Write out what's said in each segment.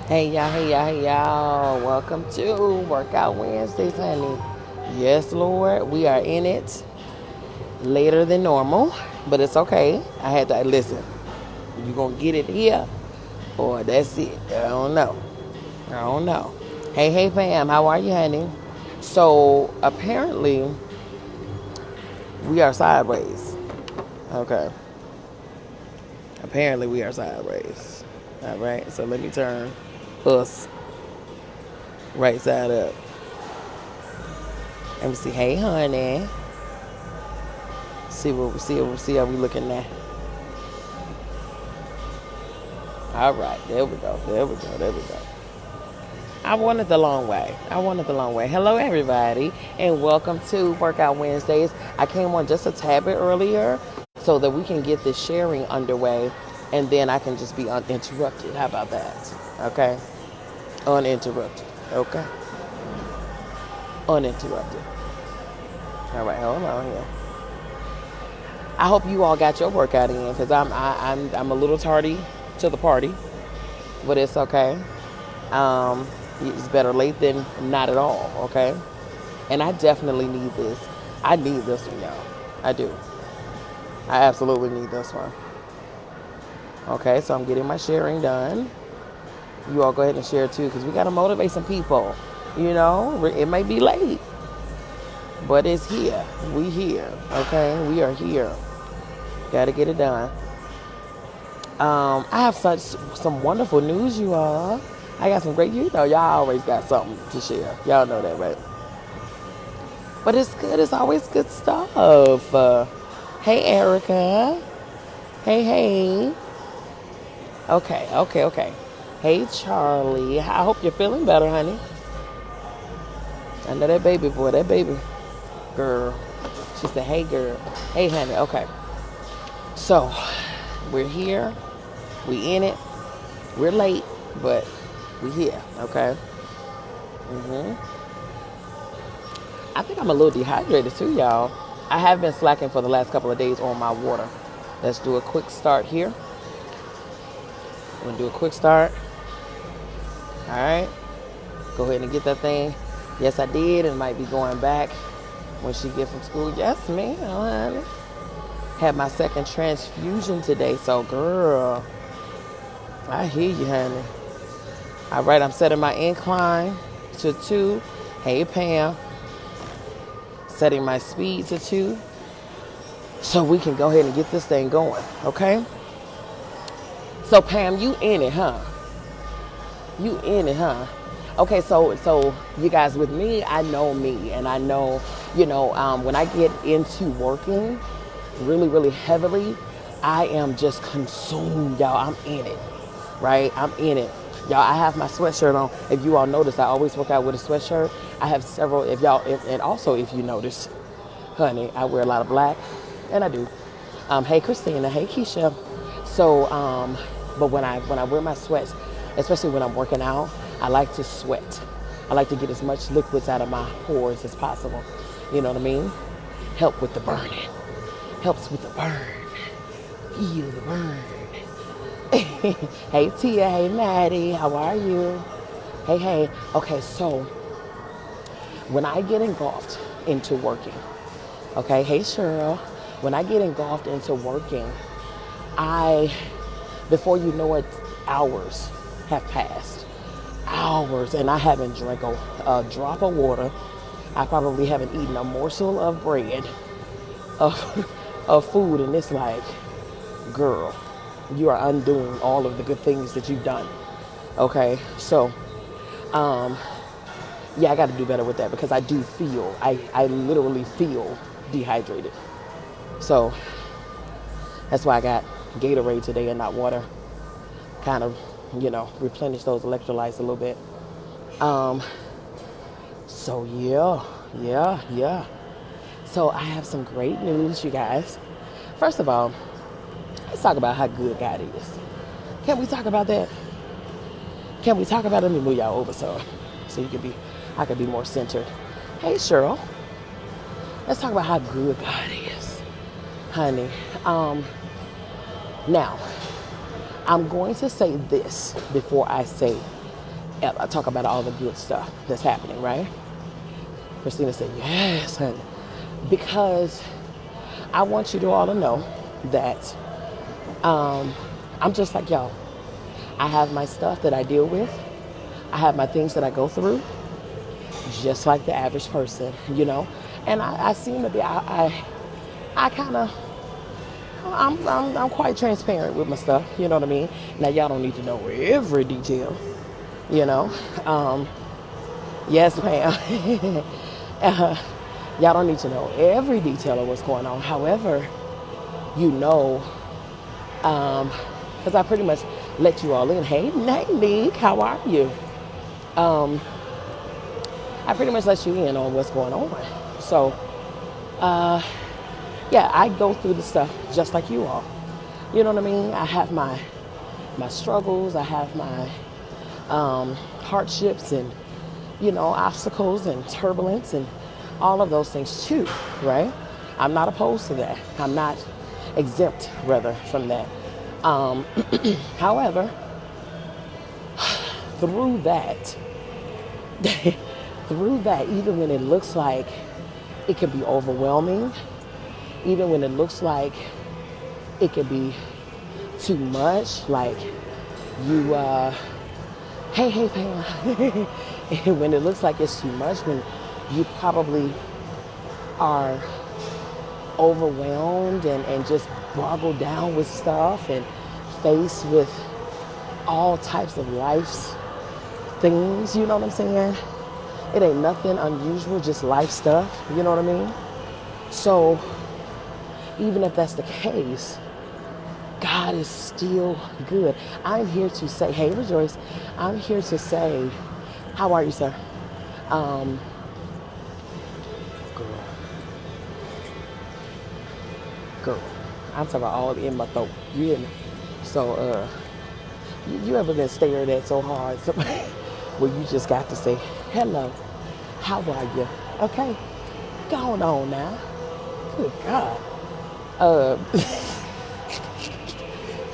Hey y'all, hey y'all, hey y'all. Welcome to Workout Wednesdays, honey. Yes, Lord, we are in it later than normal, but it's okay. I had to listen. You gonna get it here, or that's it. I don't know. I don't know. Hey, hey, fam, how are you, honey? So apparently we are sideways. Okay. Apparently we are sideways. All right. So let me turn us right side up. Let me see. Hey, honey. See how we looking now. All right, there we go. There we go. I wanted the long way. Hello, everybody, and welcome to Workout Wednesdays. I came on just a tad bit earlier so that we can get this sharing underway, and then I can just be uninterrupted. How about that? Okay, uninterrupted. Okay, uninterrupted. All right, hold on here. I hope you all got your workout in because I'm a little tardy to the party, but it's okay. It's better late than not at all. Okay, and I definitely need this. I need this one, y'all. I do. I absolutely need this one. Okay, so I'm getting my sharing done. You all go ahead and share too because we gotta motivate some people. You know, it may be late, but it's here. We here. Okay, we are here. Gotta get it done. I have some wonderful news, you all. I got some great, y'all always got something to share. Y'all know that, right? But it's good. It's always good stuff. Hey, Erica. Hey, hey. Okay. Hey, Charlie. I hope you're feeling better, honey. I know that baby boy, that baby girl. She said, hey, girl. Hey, honey. Okay. So, we're here. We in it. We're late, but we here, okay? I think I'm a little dehydrated too, y'all. I have been slacking for the last couple of days on my water. Let's do a quick start here. I'm gonna do a quick start. All right. Go ahead and get that thing. Yes, I did, and might be going back when she gets from school. Yes, ma'am, honey. Had my second transfusion today, so girl, I hear you, honey. All right, I'm setting my incline to 2. Hey, Pam. Setting my speed to 2 so we can go ahead and get this thing going, okay? So, Pam, you in it, huh? You in it, huh? Okay, so you guys, with me, I know me, and I know, when I get into working really, really heavily, I am just consumed, y'all. I'm in it, right? I'm in it. Y'all, I have my sweatshirt on. If you all notice, I always work out with a sweatshirt. I have several, and also if you notice, honey, I wear a lot of black, and I do. Hey, Christina. Hey, Keisha. So, but when I wear my sweats, especially when I'm working out, I like to sweat. I like to get as much liquids out of my pores as possible. You know what I mean? Help with the burning. Helps with the burn. Feel the burn. Hey, Tia. Hey, Maddie. How are you? Hey. Okay, so when I get engulfed into working, okay, hey, Cheryl. When I get engulfed into working, before you know it, hours have passed. Hours, and I haven't drank a drop of water. I probably haven't eaten a morsel of bread, of food, and it's like, girl, you are undoing all of the good things that you've done. Okay, so, yeah, I got to do better with that because I do feel, I literally feel dehydrated. So that's why I got Gatorade today and not water. Kind of, replenish those electrolytes a little bit. So yeah. So I have some great news, you guys. First of all, let's talk about how good God is. Can we talk about that? Can we talk about it? Let me move y'all over so I can be more centered. Hey, Cheryl. Let's talk about how good God is, honey. Now, I'm going to say this before I say I talk about all the good stuff that's happening, right? Christina said, yes, honey. Because I want you to all to know that I'm just like y'all. I have my stuff that I deal with. I have my things that I go through, just like the average person, you know. And I seem to be, I kind of, I'm quite transparent with my stuff, you know what I mean? Now, y'all don't need to know every detail, you know. Yes, ma'am. Y'all don't need to know every detail of what's going on. However, you know, because I pretty much let you all in. Hey, Nick, how are you? I pretty much let you in on what's going on. So, yeah, I go through the stuff just like you all. You know what I mean? I have my struggles. I have my hardships and, you know, obstacles and turbulence and all of those things too, right? I'm not opposed to that. I'm not exempt, rather, from that. However, through that, even when it looks like it can be overwhelming, even when it looks like it can be too much, like you, hey, Pam, when it looks like it's too much, when you probably are overwhelmed and just boggled down with stuff and faced with all types of life's things, you know what I'm saying? It ain't nothing unusual, just life stuff, you know what I mean? So even if that's the case, God is still good. I'm here to say, hey, Rejoice, I'm here to say, how are you, sir? Girl, I'm talking about all in my throat, you hear me? So, you ever been stared at so hard where you just got to say, hello, how are you? Okay, going on now. Good God.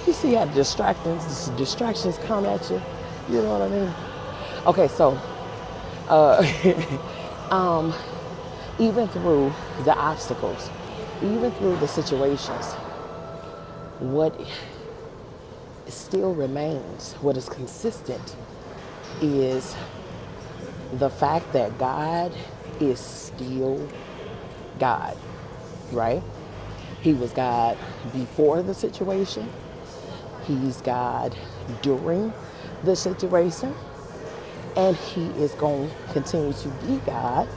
You see how distractions come at you? You know what I mean? Okay, so, even through the obstacles, even through the situations, what still remains, what is consistent, is the fact that God is still God, right? He was God before the situation. He's God during the situation. And he is going to continue to be God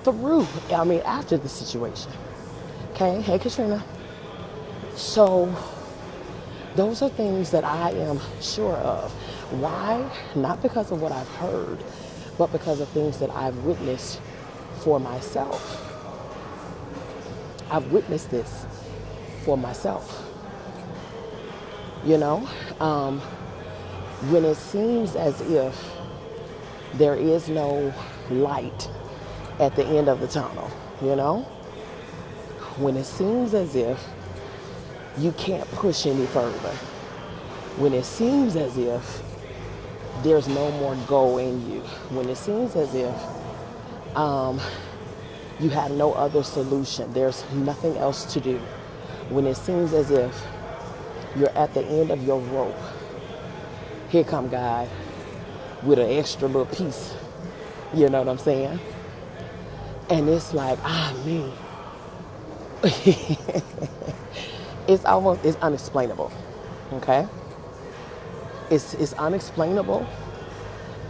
after the situation. Okay? Hey, Katrina. So, those are things that I am sure of. Why? Not because of what I've heard, but because of things that I've witnessed for myself. I've witnessed this for myself. You know, when it seems as if there is no light at the end of the tunnel, you know, when it seems as if you can't push any further, when it seems as if there's no more go in you, when it seems as if you have no other solution, there's nothing else to do, when it seems as if you're at the end of your rope, here come God with an extra little piece, you know what I'm saying? And it's like, man. It's unexplainable, okay? It's unexplainable,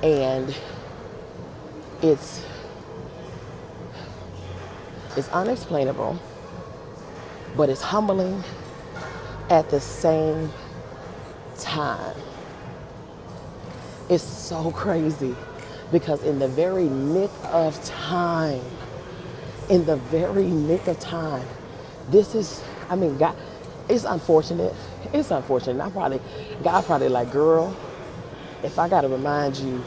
and it's unexplainable, but it's humbling at the same time. It's so crazy because in the very nick of time, God, it's unfortunate. It's unfortunate. God probably like, girl, if I gotta remind you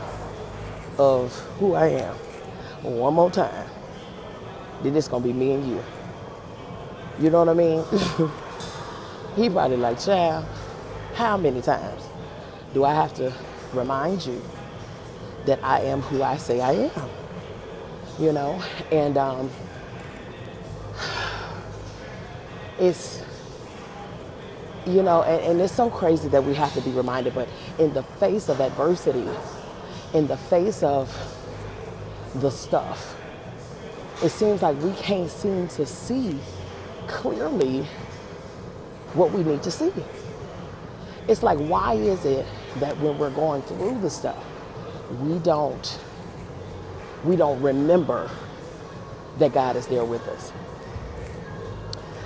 of who I am one more time, then it's gonna be me and you. You know what I mean? He probably like, child, how many times do I have to remind you that I am who I say I am, you know? And it's, you know, and it's so crazy that we have to be reminded, but in the face of adversity, in the face of the stuff, it seems like we can't seem to see clearly what we need to see. It's like, why is it that when we're going through the stuff, we don't remember that God is there with us?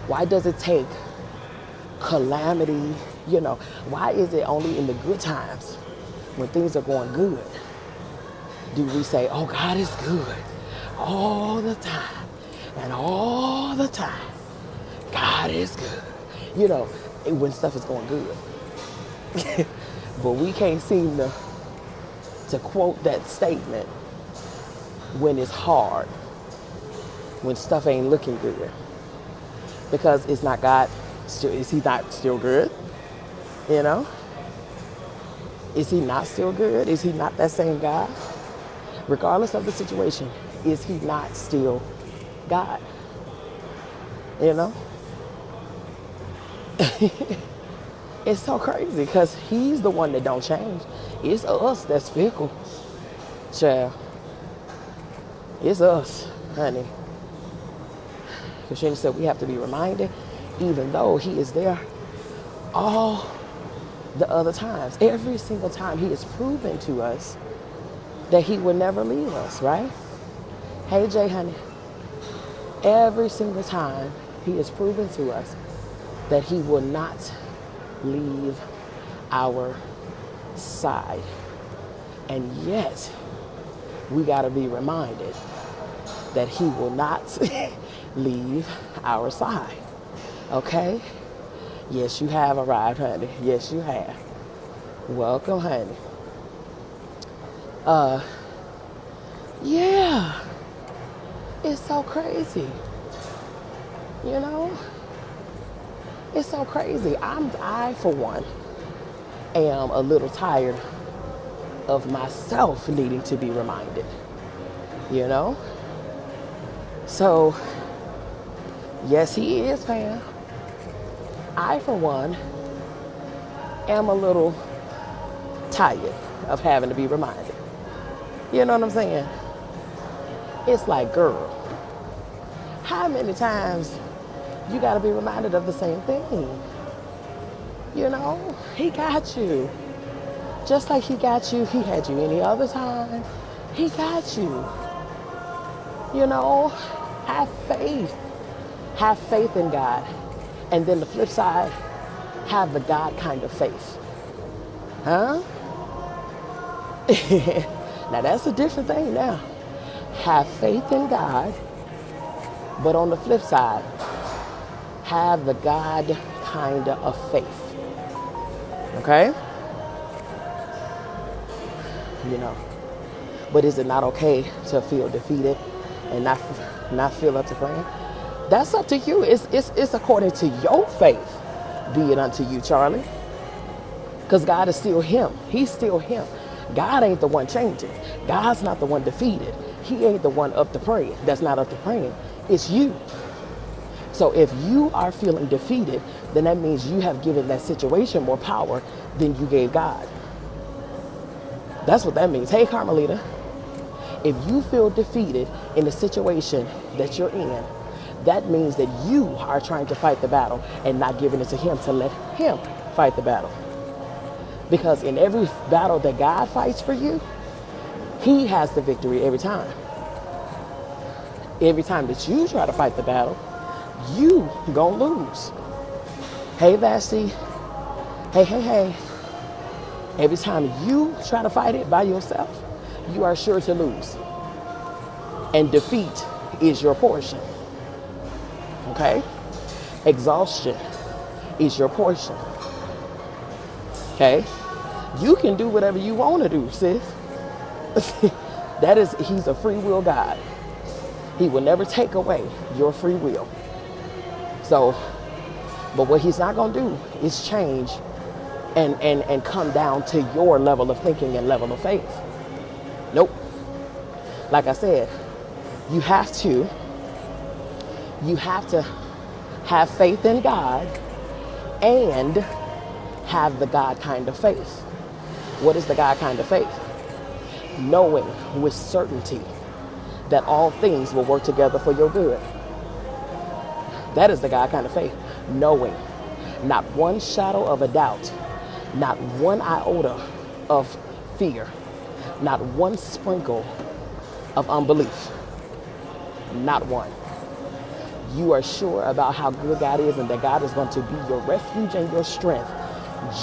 Why does it take calamity? You know, why is it only in the good times when things are going good do we say, oh, God is good all the time, and all the time God is good, you know, when stuff is going good. But we can't seem to quote that statement when it's hard, when stuff ain't looking good, because it's not God. Is he not still good? You know? Is he not still good? Is he not that same God? Regardless of the situation, is he not still God? You know? It's so crazy because he's the one that don't change. It's us that's fickle. Child. It's us, honey. Katrina said we have to be reminded, even though he is there all the other times. Every single time he has proven to us that he will never leave us, right? Hey, Jay, honey. Every single time he has proven to us that he will not leave our side. And yet, we got to be reminded that he will not leave our side. Okay? Yes, you have arrived, honey. Yes, you have. Welcome, honey. Yeah. It's so crazy. You know? It's so crazy. I, for one, am a little tired of myself needing to be reminded. You know? So, yes, he is, fam. I, for one, am a little tired of having to be reminded. You know what I'm saying? It's like, girl, how many times you got to be reminded of the same thing? You know, he got you. Just like he got you, he had you any other time. He got you. You know, have faith. Have faith in God. And then the flip side, have the God kind of faith. Huh? Now that's a different thing now. Have faith in God, but on the flip side, have the God kind of faith. Okay? You know. But is it not okay to feel defeated and not feel up to praying? That's up to you. It's according to your faith. Be it unto you, Charlie. Because God is still him. He's still him. God ain't the one changing. God's not the one defeated. He ain't the one up to praying. That's not up to praying. It's you. So if you are feeling defeated, then that means you have given that situation more power than you gave God. That's what that means. Hey, Carmelita. If you feel defeated in the situation that you're in, that means that you are trying to fight the battle and not giving it to him to let him fight the battle. Because in every battle that God fights for you, he has the victory every time. Every time that you try to fight the battle, you gonna lose. Hey, Vashti. Hey. Every time you try to fight it by yourself, you are sure to lose. And defeat is your portion. Okay? Exhaustion is your portion. Okay? You can do whatever you want to do, sis. He's a free will God. He will never take away your free will. So, but what he's not going to do is change and come down to your level of thinking and level of faith. Nope. Like I said, you have to have faith in God and have the God kind of faith. What is the God kind of faith? Knowing with certainty that all things will work together for your good. That is the God kind of faith. Knowing, not one shadow of a doubt, not one iota of fear, not one sprinkle of unbelief. Not one. You are sure about how good God is and that God is going to be your refuge and your strength,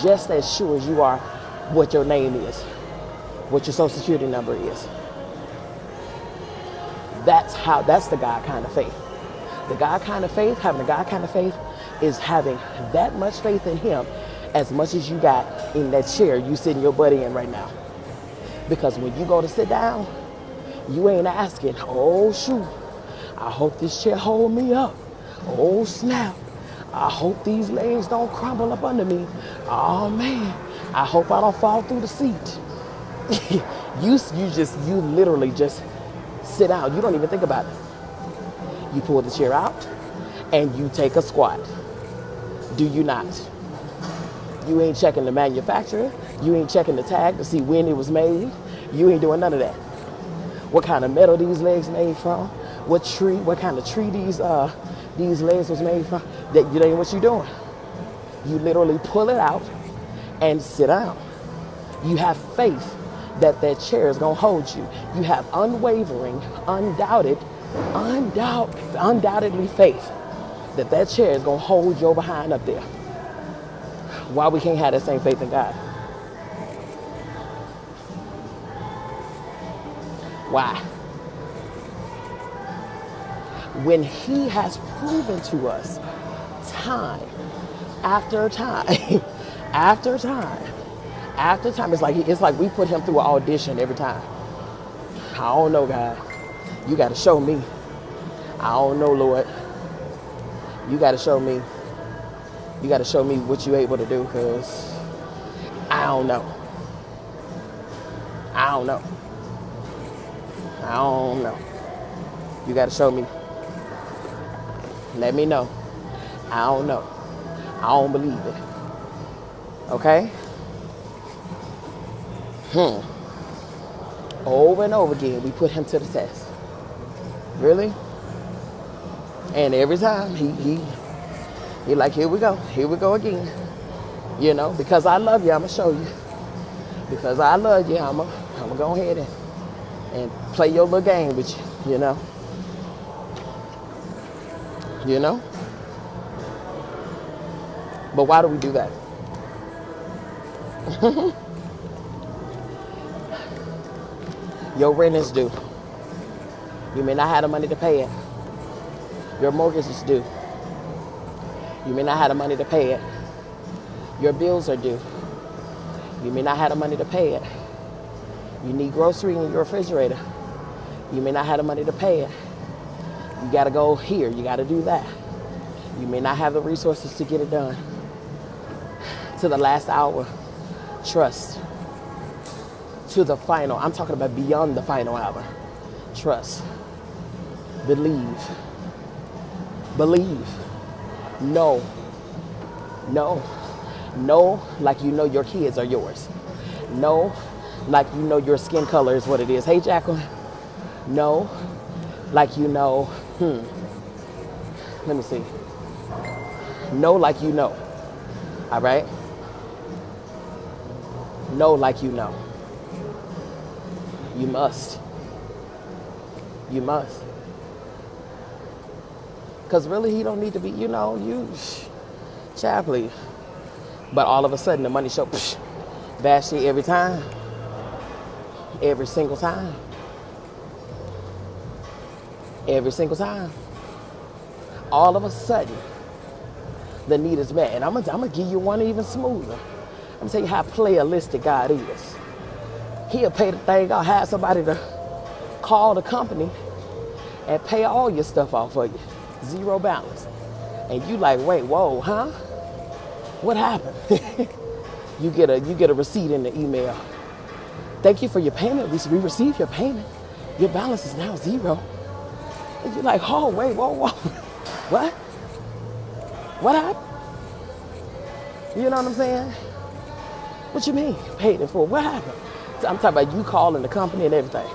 just as sure as you are what your name is, what your social security number is. That's the God kind of faith. The God kind of faith, having the God kind of faith, is having that much faith in Him as much as you got in that chair you sitting your butt in right now. Because when you go to sit down, you ain't asking, oh shoot, I hope this chair hold me up. Oh snap, I hope these legs don't crumble up under me. Oh man, I hope I don't fall through the seat. You literally just sit down. You don't even think about it. You pull the chair out and you take a squat. Do you not? You ain't checking the manufacturer. You ain't checking the tag to see when it was made. You ain't doing none of that. What kind of metal these legs made from? What kind of tree these legs was made from? That ain't what you doing. You literally pull it out and sit down. You have faith that chair is gonna hold you. You have unwavering, undoubtedly faith that chair is gonna hold your behind up there. Why we can't have that same faith in God? Why? When He has proven to us time after time after time after time, it's like we put Him through an audition every time. I don't know, God. You got to show me. I don't know, Lord. You got to show me. You got to show me what you're able to do, because I don't know. I don't know. I don't know. You got to show me. Let me know. I don't know. I don't believe it. Okay? Over and over again, we put Him to the test. Really? And every time he like, here we go again. You know, because I love you, I'm gonna show you. Because I love you, I'm gonna go ahead and play your little game with you, you know. You know? But why do we do that? Your rent is due. You may not have the money to pay it. Your mortgage is due. You may not have the money to pay it. Your bills are due. You may not have the money to pay it. You need grocery in your refrigerator. You may not have the money to pay it. You got to go here. You got to do that. You may not have the resources to get it done. To the last hour, trust. To the final, I'm talking about beyond the final hour. Trust. Believe. Believe. No. No. No, like you know your kids are yours. No, like you know your skin color is what it is. Hey, Jacqueline. No, like you know, let me see. No, like you know. All right? No, like you know. You must. You must. Because really, He don't need to be, you know, you, Chapley. But all of a sudden, the money show, Vashti every time. Every single time. Every single time. All of a sudden, the need is met. And I'm gonna give you one even smoother. I'm gonna tell you how playalistic God is. He'll pay the thing. I'll have somebody to call the company and pay all your stuff off for you. Zero balance. And you like, wait, whoa, huh? What happened? You get a receipt in the email. Thank you for your payment. We received your payment. Your balance is now 0. And you're like, oh, wait, whoa. What? What happened? You know what I'm saying? What you mean? Paid it for? What happened? So I'm talking about you calling the company and everything.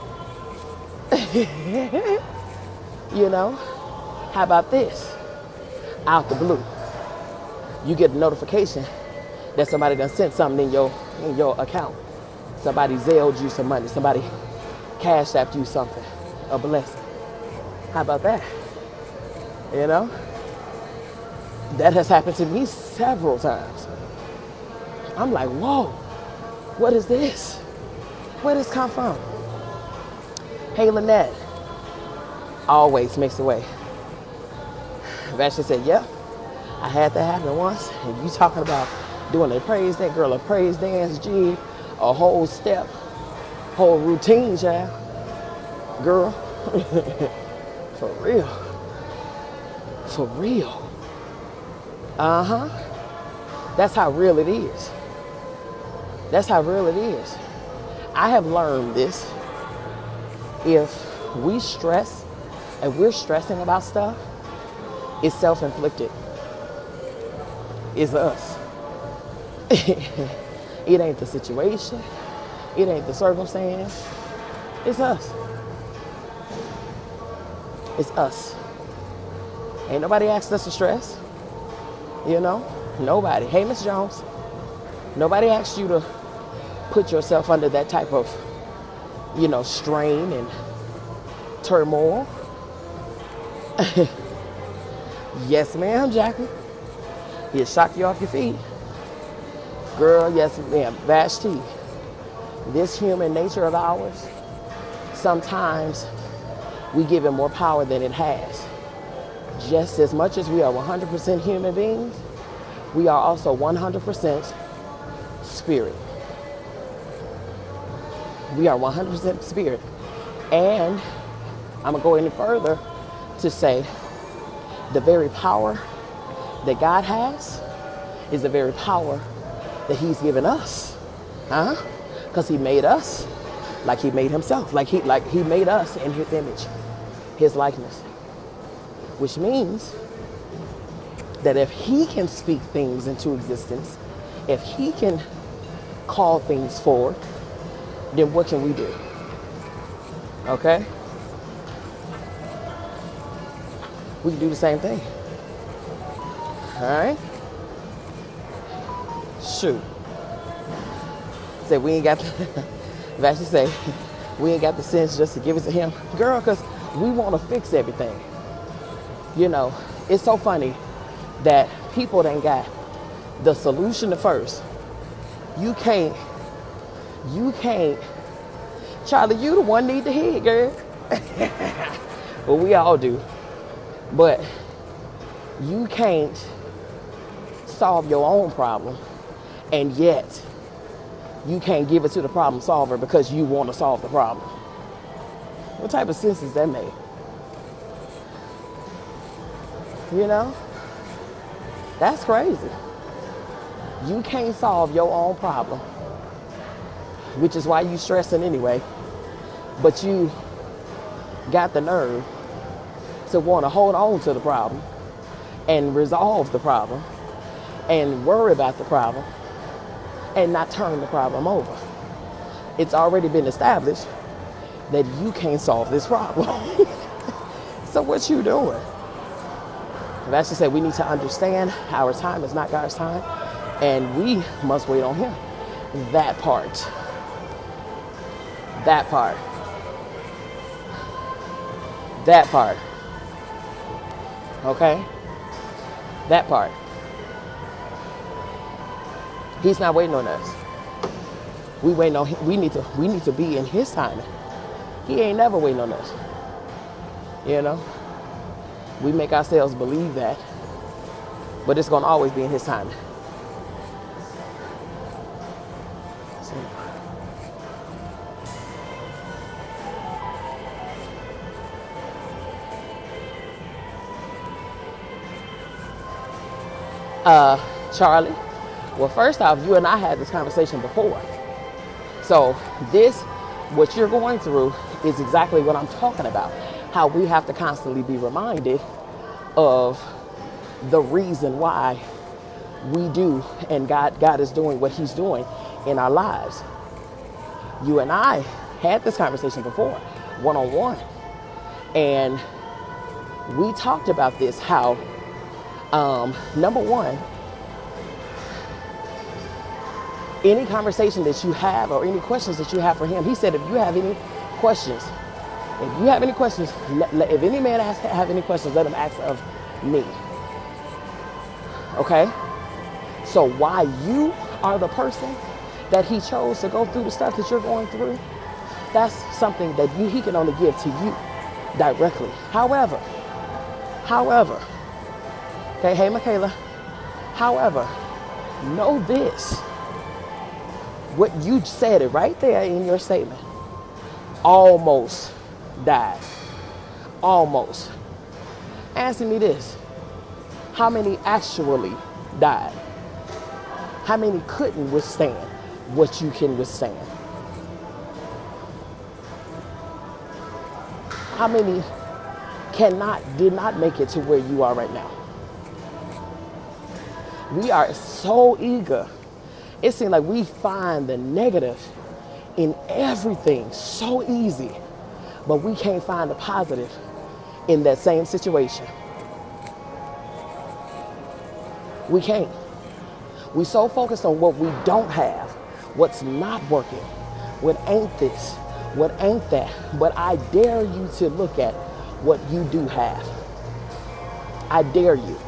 You know? How about this? Out the blue, you get a notification that somebody done sent something in your account. Somebody Zelled you some money. Somebody cashed after you something. A blessing. How about that? You know? That has happened to me several times. I'm like, whoa, what is this? Where did this come from? Hey, Lynette. Always makes a way. Vasha said, yep, I had that happen once. And you talking about doing a praise dance, girl, a praise dance jig, a whole step, whole routine, child. Girl, for real. For real. Uh-huh. That's how real it is. That's how real it is. I have learned this. If we stress and we're stressing about stuff, it's self-inflicted. It's us. It ain't the situation. It ain't the circumstance. It's us. It's us. Ain't nobody asked us to stress. You know? Nobody. Hey, Miss Jones. Nobody asked you to put yourself under that type of, strain and turmoil. Yes, ma'am, Jackie. He'll shock you off your feet. Girl, yes, ma'am. Vashti. This human nature of ours, sometimes we give it more power than it has. Just as much as we are 100% human beings, we are also 100% spirit. We are 100% spirit. And I'm going to go any further to say the very power that God has is the very power that he's given us. Huh? Because he made us like he made himself. Like he made us in his image, his likeness. Which means that if he can speak things into existence, if he can call things forward, then what can we do? Okay? We can do the same thing. All right? Shoot. Say we ain't got Vashti say we ain't got the sense just to give it to him. Girl, because we want to fix everything. It's so funny that people done got the solution to first. You can't, Charlie, you the one need to hear it, girl. Well, we all do. But you can't solve your own problem, and yet you can't give it to the problem solver because you want to solve the problem. What type of sense is that made? That's crazy. You can't solve your own problem, which is why you stressing anyway, but you got the nerve to want to hold on to the problem and resolve the problem and worry about the problem and not turn the problem over. It's already been established that you can't solve this problem. So what you doing? Vasha said we need to understand our time is not God's time and we must wait on him. That part. That part. That part. Okay? That part. He's not waiting on us. We waiting on him. We need to be in his timing. He ain't never waiting on us. We make ourselves believe that, but it's gonna always be in his timing. Charlie, well, first off, you and I had this conversation before. So what you're going through is exactly what I'm talking about. How we have to constantly be reminded of the reason why we do, and God is doing what he's doing in our lives. You and I had this conversation before, one-on-one, and we talked about this, how, number one, any conversation that you have or any questions that you have for him, he said, if you have any questions, if any man have any questions, let him ask of me. Okay? So why you are the person that he chose to go through the stuff that you're going through, that's something that he can only give to you directly. However, okay, hey Michaela, however, know this, what you said it right there in your statement, almost died. Almost. Answer me this. How many actually died? How many couldn't withstand what you can withstand? How many did not make it to where you are right now? We are so eager. It seems like we find the negative in everything so easy, but we can't find the positive in that same situation. We can't. We so focused on what we don't have, what's not working, what ain't this, what ain't that. But I dare you to look at what you do have. I dare you.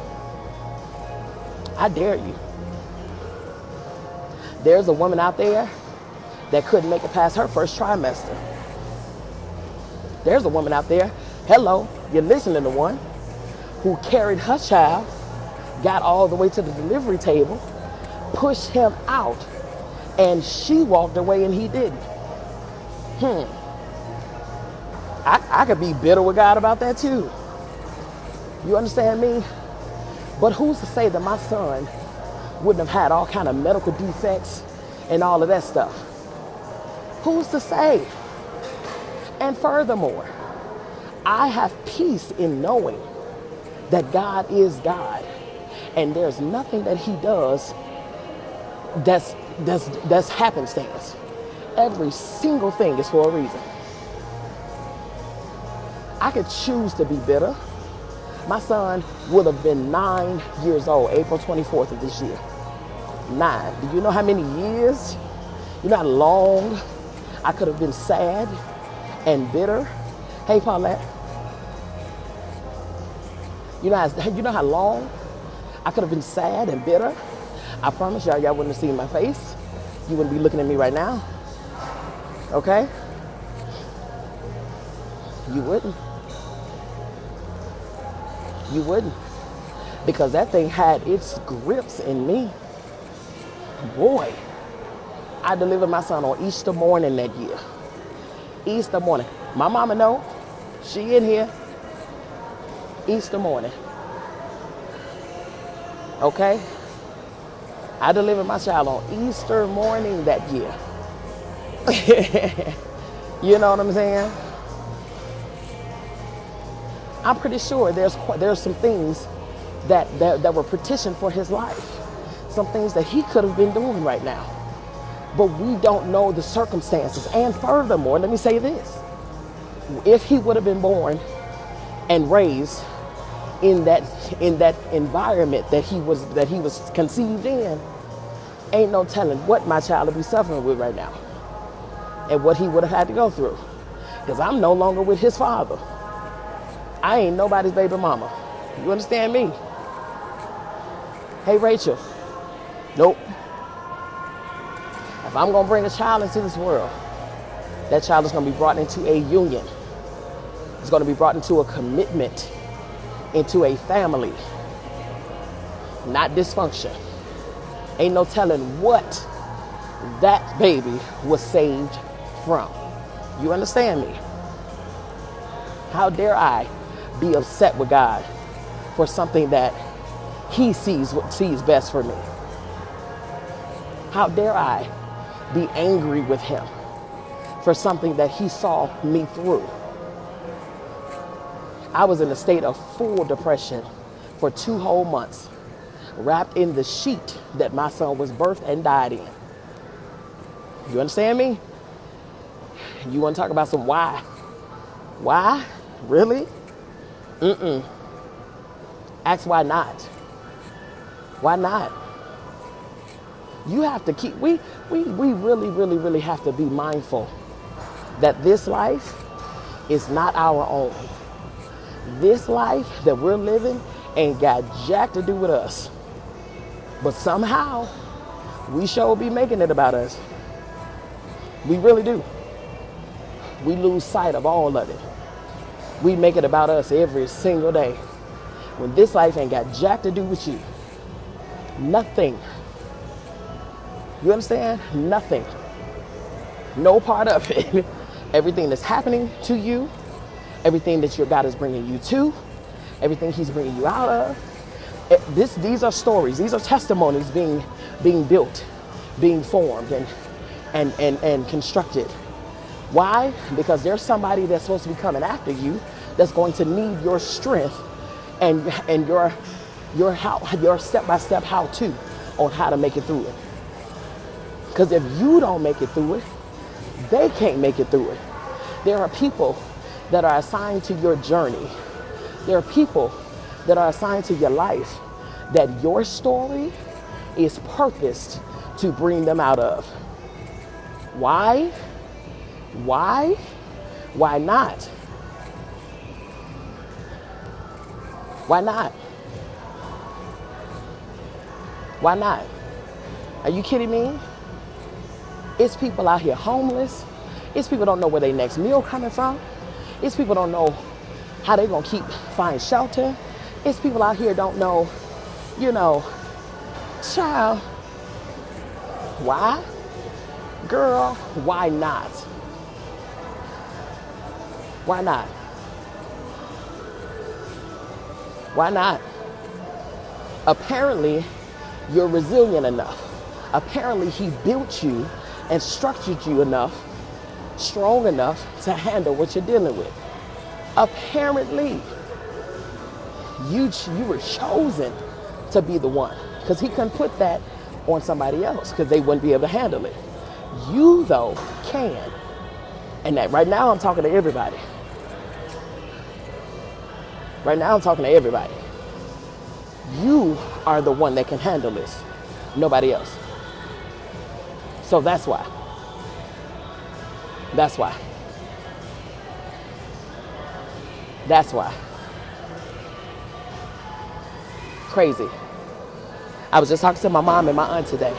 I dare you. There's a woman out there that couldn't make it past her first trimester. There's a woman out there, hello, you're listening to one, who carried her child, got all the way to the delivery table, pushed him out, and she walked away and he didn't. I could be bitter with God about that too. You understand me? But who's to say that my son wouldn't have had all kind of medical defects and all of that stuff? Who's to say? And furthermore, I have peace in knowing that God is God, and there's nothing that he does that's happenstance. Every single thing is for a reason. I could choose to be bitter. My son would have been 9 years old, April 24th of this year. 9. Do you know how many years? You know how long I could have been sad and bitter? Hey, Paulette. You know how long I could have been sad and bitter? I promise y'all wouldn't have seen my face. You wouldn't be looking at me right now. Okay? You wouldn't. You wouldn't. Because that thing had its grips in me. Boy, I delivered my son on Easter morning that year. Easter morning. My mama know. She in here. Easter morning. Okay? I delivered my child on Easter morning that year. You know what I'm saying? I'm pretty sure there's some things that were petitioned for his life. Some things that he could have been doing right now. But we don't know the circumstances. And furthermore, let me say this. If he would have been born and raised in that environment that he was conceived in, ain't no telling what my child would be suffering with right now and what he would have had to go through. Because I'm no longer with his father. I ain't nobody's baby mama. You understand me? Hey, Rachel. Nope. If I'm going to bring a child into this world, that child is going to be brought into a union. It's going to be brought into a commitment, into a family, not dysfunction. Ain't no telling what that baby was saved from. You understand me? How dare I be upset with God for something that he sees best for me? How dare I be angry with him for something that he saw me through. I was in a state of full depression for 2 whole months, wrapped in the sheet that my son was birthed and died in. You understand me? You want to talk about some why? Why? Really? Ask why not. Why not? You have to keep, we really have to be mindful that this life is not our own. This life that we're living ain't got jack to do with us. But somehow, we sure be making it about us. We really do. We lose sight of all of it. We make it about us every single day. When this life ain't got jack to do with you. Nothing. You understand? Nothing. No part of it. Everything that's happening to you, everything that your God is bringing you to, everything he's bringing you out of. These are stories. These are testimonies being built, being formed and constructed. Why? Because there's somebody that's supposed to be coming after you that's going to need your strength and your step-by-step how-to on how to make it through it. Because if you don't make it through it, they can't make it through it. There are people that are assigned to your journey. There are people that are assigned to your life that your story is purposed to bring them out of. Why? Why? Why not? Why not? Why not? Are you kidding me? It's people out here homeless. It's people don't know where their next meal coming from. It's people don't know how they gonna find shelter. It's people out here don't know, child. Why? Girl, why not? Why not? Why not? Apparently, you're resilient enough. Apparently, he built you and structured you enough, strong enough to handle what you're dealing with. Apparently, you were chosen to be the one, because he couldn't put that on somebody else because they wouldn't be able to handle it. You, though, can. And that right now I'm talking to everybody. Right now I'm talking to everybody. You are the one that can handle this. Nobody else. So that's why. That's why. That's why. Crazy. I was just talking to my mom and my aunt today.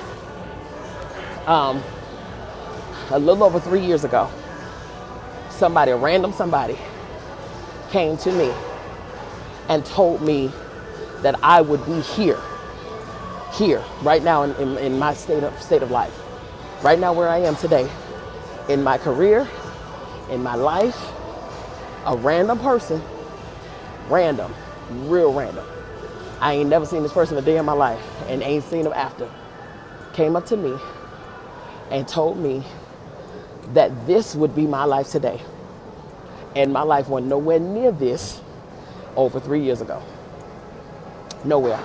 A little over 3 years ago, a random somebody came to me and told me that I would be here, right now in my state of life, right now where I am today, in my career, in my life. A random person, random, real random. I ain't never seen this person a day in my life and ain't seen him after. Came up to me and told me that this would be my life today. And my life went nowhere near this over 3 years ago. Nowhere.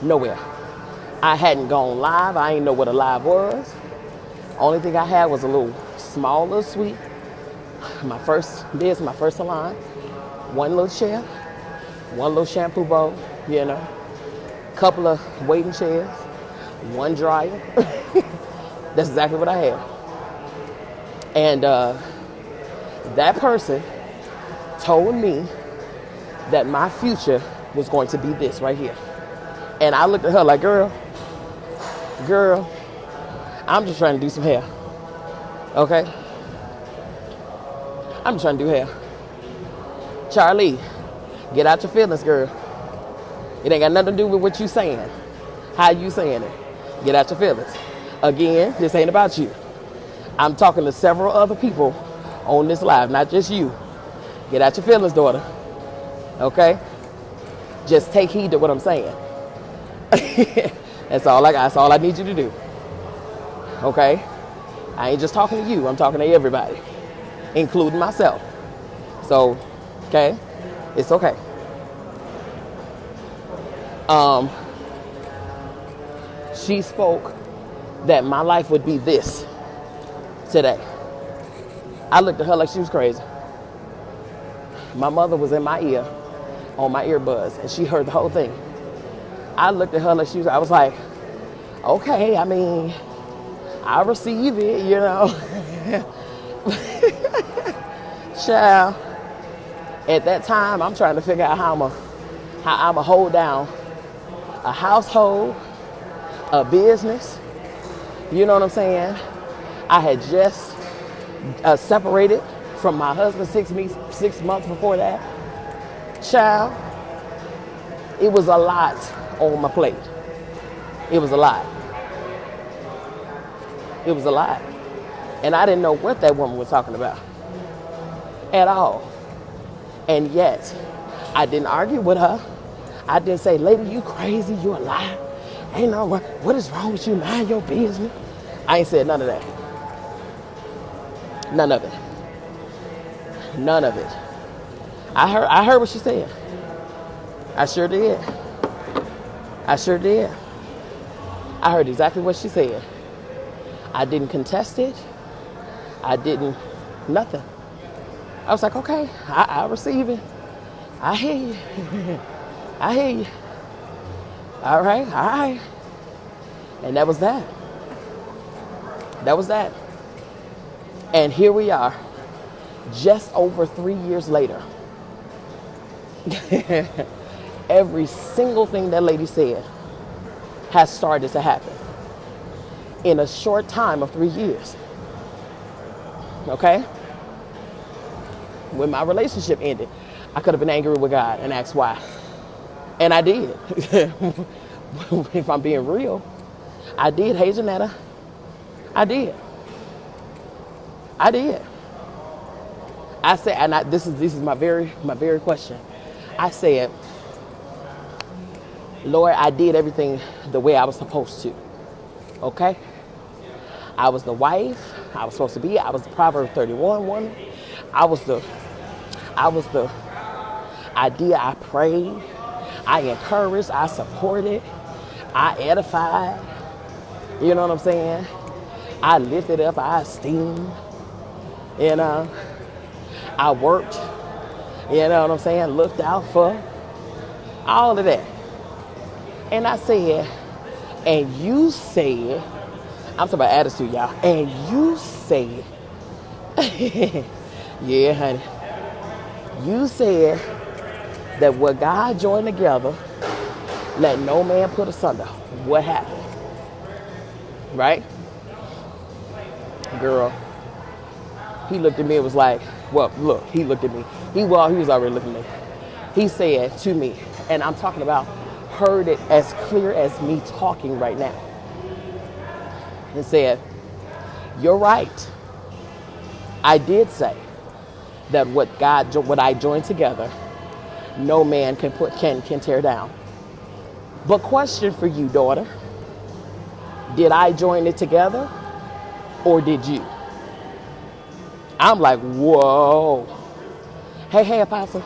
Nowhere. I hadn't gone live. I didn't know what a live was. Only thing I had was a little small little suite. My first salon. One little chair. One little shampoo bowl, couple of waiting chairs. One dryer. That's exactly what I had. And that person told me that my future was going to be this right here. And I looked at her like, girl, I'm just trying to do some hair. Okay? I'm just trying to do hair. Charlie, get out your feelings, girl. It ain't got nothing to do with what you saying. How you saying it. Get out your feelings. Again, this ain't about you. I'm talking to several other people on this live, not just you. Get out your feelings, daughter. Okay? Just take heed to what I'm saying. That's all I got. That's all I need you to do. Okay? I ain't just talking to you. I'm talking to everybody, including myself. So, okay? It's okay. She spoke that my life would be this today. I looked at her like she was crazy. My mother was in my ear on my earbuds, and she heard the whole thing. I looked at her like I was like, okay, I mean, I receive it, you know. Child, at that time, I'm trying to figure out how I'm a hold down a household, a business. You know what I'm saying? I had just separated from my husband 6 months before that. Child, it was a lot on my plate. It was a lot. It was a lot. And I didn't know what that woman was talking about at all. And yet, I didn't argue with her. I didn't say, lady, you crazy, you a liar. Ain't no, what is wrong with you? Mind your business. I ain't said none of that. None of it. None of it. I heard what she said. I sure did. I sure did. I heard exactly what she said. I didn't contest it. I didn't, nothing. I was like, okay, I receive it. I hear you. I hear you. All right. And that was that. That was that. And here we are, just over 3 years later. Every single thing that lady said has started to happen in a short time of 3 years. Okay? When my relationship ended, I could have been angry with God and asked why. And I did. If I'm being real, I did, hey Janetta. I did. I said, and this is my very question. I said, Lord, I did everything the way I was supposed to. Okay? I was the wife I was supposed to be. I was the Proverbs 31 woman. I was the idea. I prayed. I encouraged. I supported. I edified. You know what I'm saying? I lifted up. I esteemed. You know? I worked. You know what I'm saying? Looked out for all of that. And I said, and you said, I'm talking about attitude, y'all. And you said, yeah, honey. You said that what God joined together, let no man put asunder. What happened? Right? Girl, he looked at me and was like, well, look, he looked at me. He was already looking at me. He said to me, and I'm talking about, heard it as clear as me talking right now. And said, you're right. I did say that what I joined together, no man can tear down. But question for you, daughter, did I join it together or did you? I'm like, whoa. Hey, Apostle.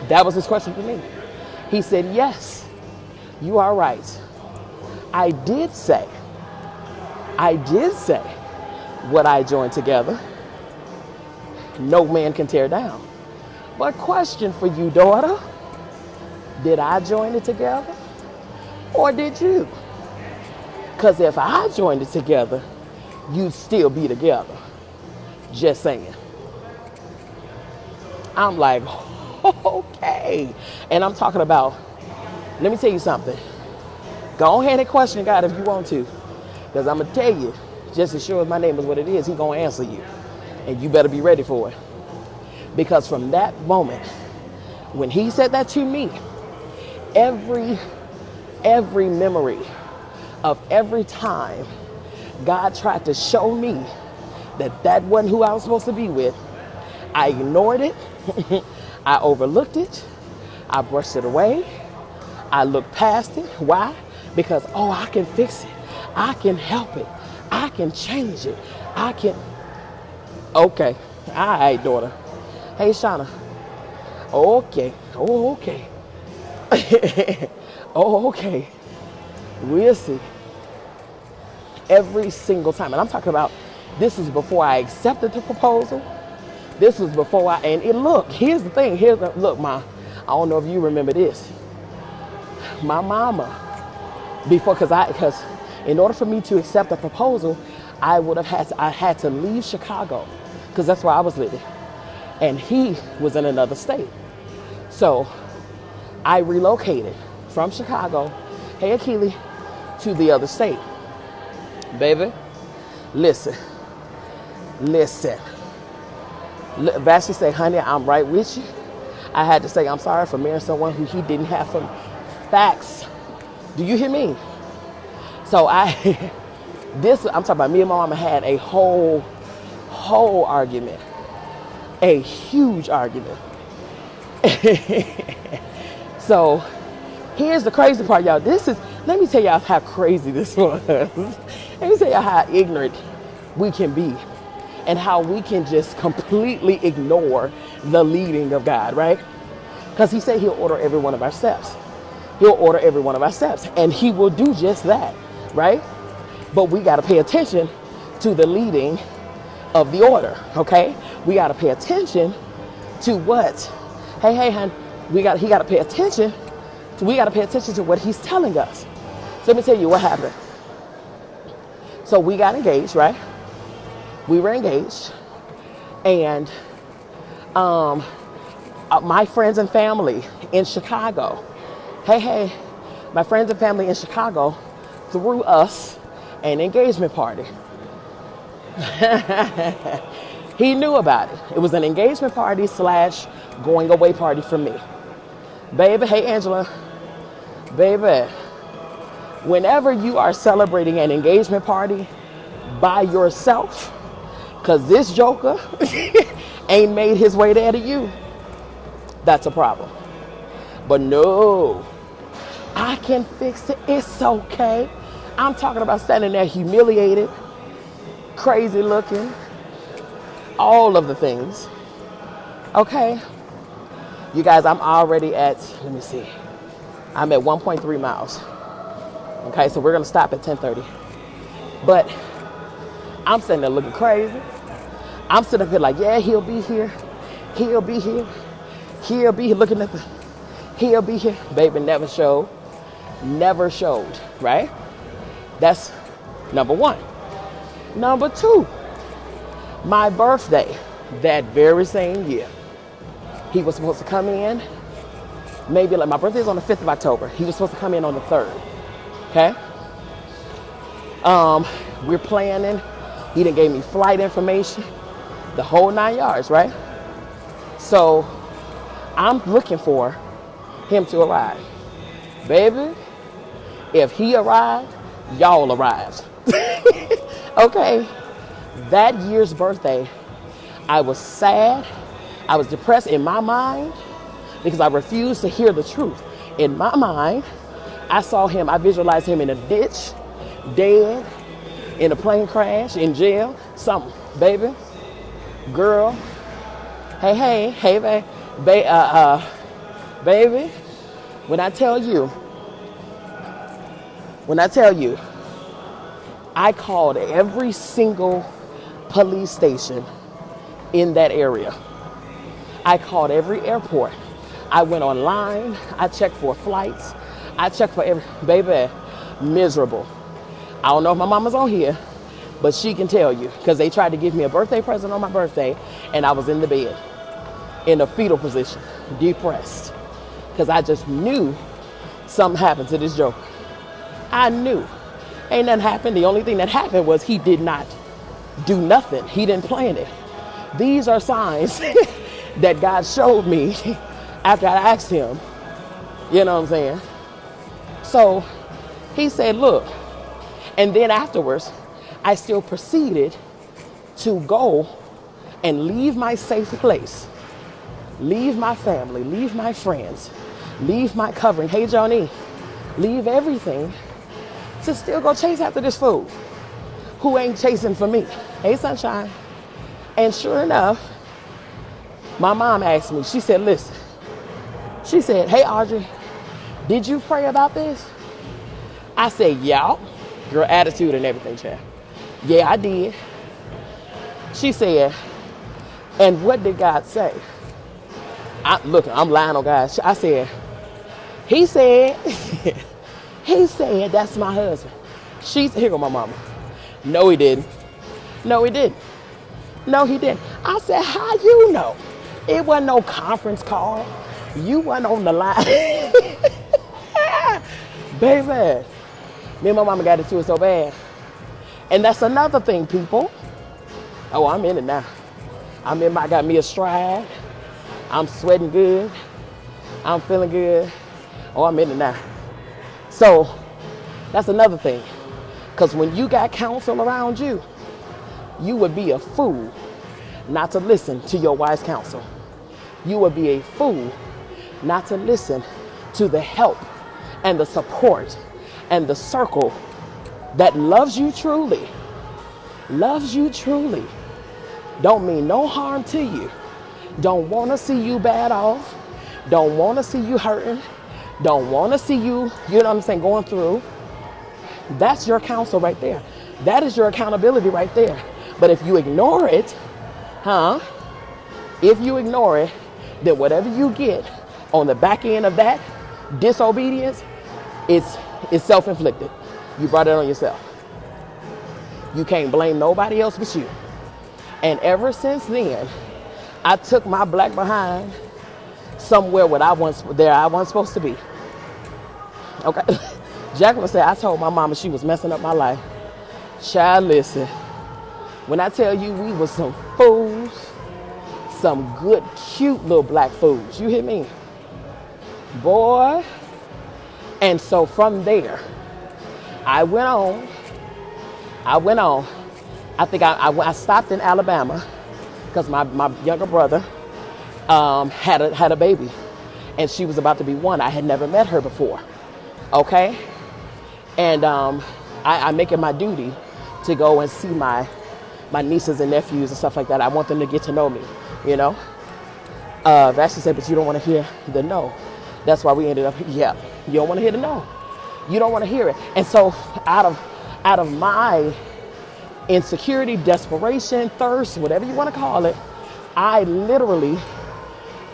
That was his question for me. He said, yes, you are right. I did say what I joined together, no man can tear down. But question for you, daughter, did I join it together or did you? Because if I joined it together, you'd still be together. Just saying. I'm like, okay. And I'm talking about, let me tell you something. Go ahead and question God if you want to. Because I'm going to tell you, just as sure as my name is what it is, He's going to answer you. And you better be ready for it. Because from that moment, when He said that to me, every memory of every time God tried to show me that wasn't who I was supposed to be with, I ignored it. I overlooked it. I brushed it away. I looked past it. Why? because, oh, I can fix it. I can help it. I can change it. I can. Okay. All right, daughter. Hey, Shauna. Okay. Oh, okay. Oh, okay. We'll see. Every single time. And I'm talking about, this was before I accepted the proposal. This was before look, here's the thing. Look, Ma, I don't know if you remember this. My mama, because in order for me to accept the proposal, I had to leave Chicago, because that's where I was living. And he was in another state. So I relocated from Chicago, hey Akili, to the other state. Baby, listen. Vashti said, honey, I'm right with you. I had to say I'm sorry for marrying someone who he didn't have some facts. Do you hear me? So I'm talking about, me and my mama had a whole argument. A huge argument. So here's the crazy part, y'all. Let me tell y'all how crazy this was. Let me tell y'all how ignorant we can be and how we can just completely ignore the leading of God, right? Because he said he'll order every one of our steps. He'll order every one of our steps, and he will do just that, right? But we got to pay attention to the leading of the order, okay? We got to pay attention to what? Hey, hon, we got to pay attention to what he's telling us. So let me tell you what happened. So we got engaged, right? We were engaged, and my friends and family in Chicago, my friends and family in Chicago threw us an engagement party. He knew about it. It was an engagement party / going away party for me. Baby, hey Angela, baby, whenever you are celebrating an engagement party by yourself, because this joker ain't made his way there to you, that's a problem. But no, I can fix it. It's okay. I'm talking about standing there humiliated, crazy looking, all of the things. Okay. You guys, I'm already at, let me see. I'm at 1.3 miles. Okay, so we're going to stop at 10:30. But I'm sitting there looking crazy. I'm sitting up here like, yeah, he'll be here. He'll be here. He'll be here looking at he'll be here. Baby never showed. Never showed, right? That's number one. Number two, my birthday that very same year. He was supposed to come in, maybe like my birthday is on the 5th of October. He was supposed to come in on the 3rd, okay? We're planning. He done gave me flight information, the whole 9 yards, right? So I'm looking for him to arrive. Baby, if he arrived, y'all arrived. Okay? That year's birthday, I was sad. I was depressed in my mind because I refused to hear the truth. In my mind, I visualized him in a ditch, dead, in a plane crash, in jail, something. Baby, girl, hey, baby, when I tell you, I called every single police station in that area. I called every airport. I went online. I checked for flights. I checked for baby, miserable. I don't know if my mama's on here, but she can tell you, because they tried to give me a birthday present on my birthday, and I was in the bed, in a fetal position, depressed, because I just knew something happened to this joker. I knew. Ain't nothing happened. The only thing that happened was he did not do nothing. He didn't plan it. These are signs that God showed me after I asked him. You know what I'm saying? So he said, look, and then afterwards, I still proceeded to go and leave my safe place, leave my family, leave my friends, leave my covering. Hey, Johnny, leave everything to still go chase after this fool who ain't chasing for me. Hey, sunshine. And sure enough, my mom asked me, she said, listen, she said, hey, Audrey, did you pray about this? I said, yeah. Girl, attitude and everything, child. Yeah, I did. She said, and what did God say? I'm lying on God. I said, he said, he said, that's my husband. Here go my mama. No, he didn't. No, he didn't. No, he didn't. I said, how you know? It wasn't no conference call. You wasn't on the line. Baby, me and my mama got into it so bad. And that's another thing, people. Oh, I'm in it now. I got me a stride. I'm sweating good. I'm feeling good. Oh, I'm in it now. So that's another thing. Because when you got counsel around you, you would be a fool not to listen to your wise counsel. You would be a fool not to listen to the help and the support and the circle that loves you truly, don't mean no harm to you, don't want to see you bad off, don't want to see you hurting, don't want to see you, you know what I'm saying, going through. That's your counsel right there. That is your accountability right there. But if you ignore it, if you ignore it, then whatever you get on the back end of that disobedience, it's self-inflicted. You brought it on yourself. You can't blame nobody else but you. And ever since then, I took my black behind somewhere where I wasn't supposed to be. Okay. Jacqueline said, I told my mama she was messing up my life. Child, listen. When I tell you we was some fools, some good, cute little black fools. You hear me? Boy. And so from there, I went on. I think I stopped in Alabama because my younger brother had a baby, and she was about to be one. I had never met her before. Okay? And I make it my duty to go and see my nieces and nephews and stuff like that. I want them to get to know me, you know? Vashti said, but you don't want to hear the no. That's why we ended up, yeah, you don't want to hear the no. You don't want to hear it. And so out of my insecurity, desperation, thirst, whatever you want to call it, I literally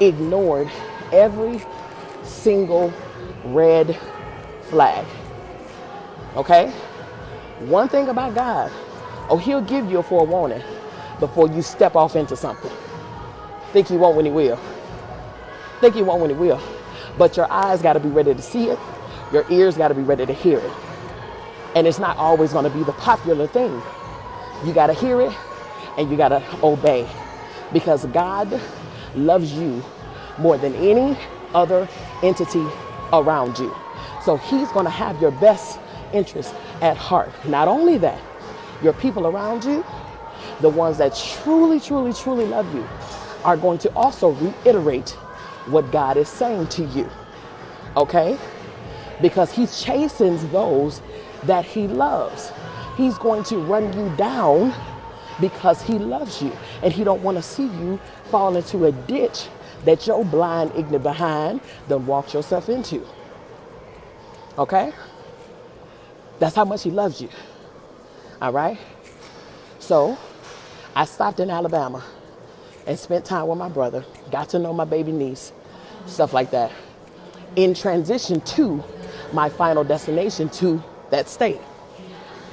ignored every single red flag. Okay? One thing about God, he'll give you a forewarning before you step off into something. Think he won't when he will. Think he won't when he will. But your eyes got to be ready to see it. Your ears got to be ready to hear it. And it's not always going to be the popular thing. You got to hear it and you got to obey. Because God loves you more than any other entity around you. So he's going to have your best interest at heart. Not only that, your people around you, the ones that truly, truly, truly love you, are going to also reiterate what God is saying to you. Okay? Because he chastens those that he loves. He's going to run you down because he loves you. And he don't want to see you fall into a ditch that your blind, ignorant behind done walked yourself into. Okay? That's how much he loves you. All right? So, I stopped in Alabama and spent time with my brother, got to know my baby niece, stuff like that, in transition to my final destination to that state.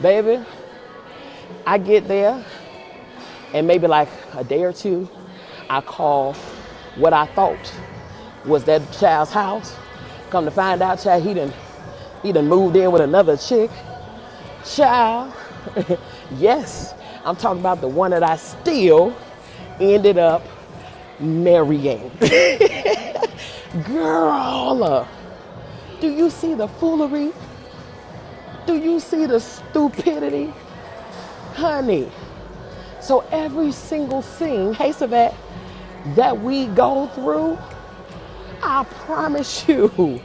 Baby, I get there, and maybe like a day or two, I call what I thought was that child's house. Come to find out, child, he done moved in with another chick. Child, yes, I'm talking about the one that I still ended up marrying. Girl, do you see the foolery? Do you see the stupidity? Honey, so every single thing, hey Savat, that we go through, I promise you,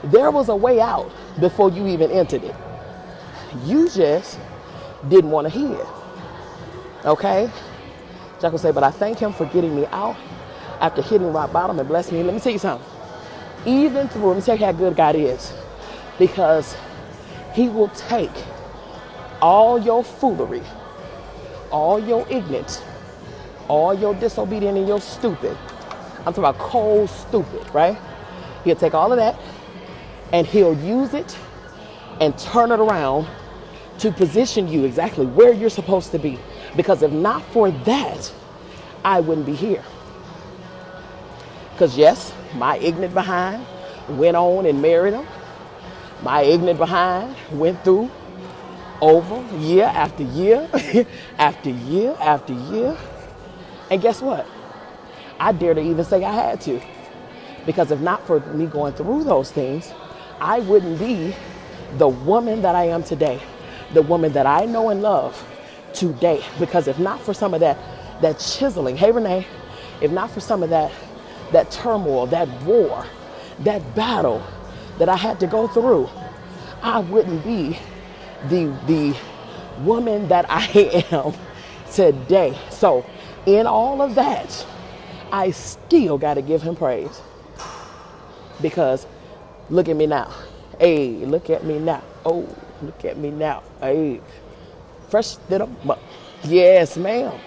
there was a way out before you even entered it. You just didn't want to hear it. Okay? Jack will say, but I thank him for getting me out after hitting rock bottom and bless me. Let me tell you something. Even through, let me tell you how good God is. Because he will take all your foolery, all your ignorance, all your disobedient and your stupid. I'm talking about cold stupid, right? He'll take all of that and he'll use it and turn it around to position you exactly where you're supposed to be. Because if not for that, I wouldn't be here. Because yes, my ignorant behind went on and married him. My ignorant behind went through over year after year, after year after year. And guess what? I dare to even say I had to. Because if not for me going through those things, I wouldn't be the woman that I am today. The woman that I know and love today. Because if not for some of that chiseling, hey Renee, if not for some of that turmoil, that war, that battle that I had to go through, I wouldn't be the woman that I am today. So in all of that, I still got to give him praise. Because look at me now. Hey, look at me now. Oh, look at me now. Hey, fresh to the mug. Yes, ma'am.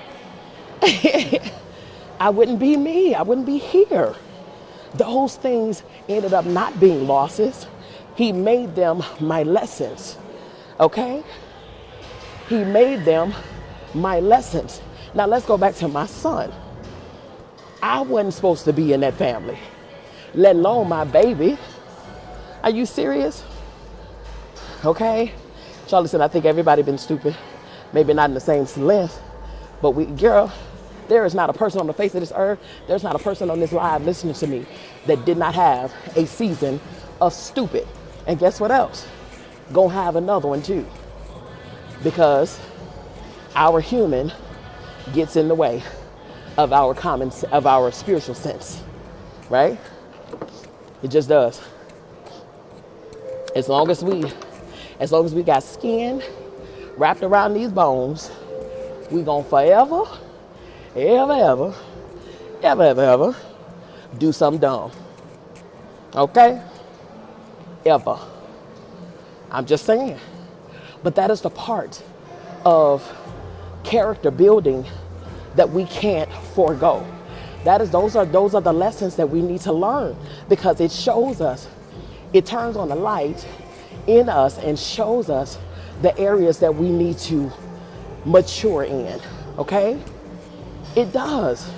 I wouldn't be me. I wouldn't be here. Those things ended up not being losses. He made them my lessons. Okay? He made them my lessons. Now let's go back to my son. I wasn't supposed to be in that family, let alone my baby. Are you serious? Okay? Charlie said, I think everybody been stupid. Maybe not in the same length, but girl, there is not a person on the face of this earth, there's not a person on this live listening to me that did not have a season of stupid. And guess what else? Gonna have another one too. Because our human gets in the way of our spiritual sense, right? It just does. As long as we got skin wrapped around these bones, we gonna forever, ever do something dumb. Okay? Ever. I'm just saying. But that is the part of character building that we can't forego. Those are the lessons that we need to learn, because it shows us, it turns on the light in us and shows us the areas that we need to mature in. Okay? It does.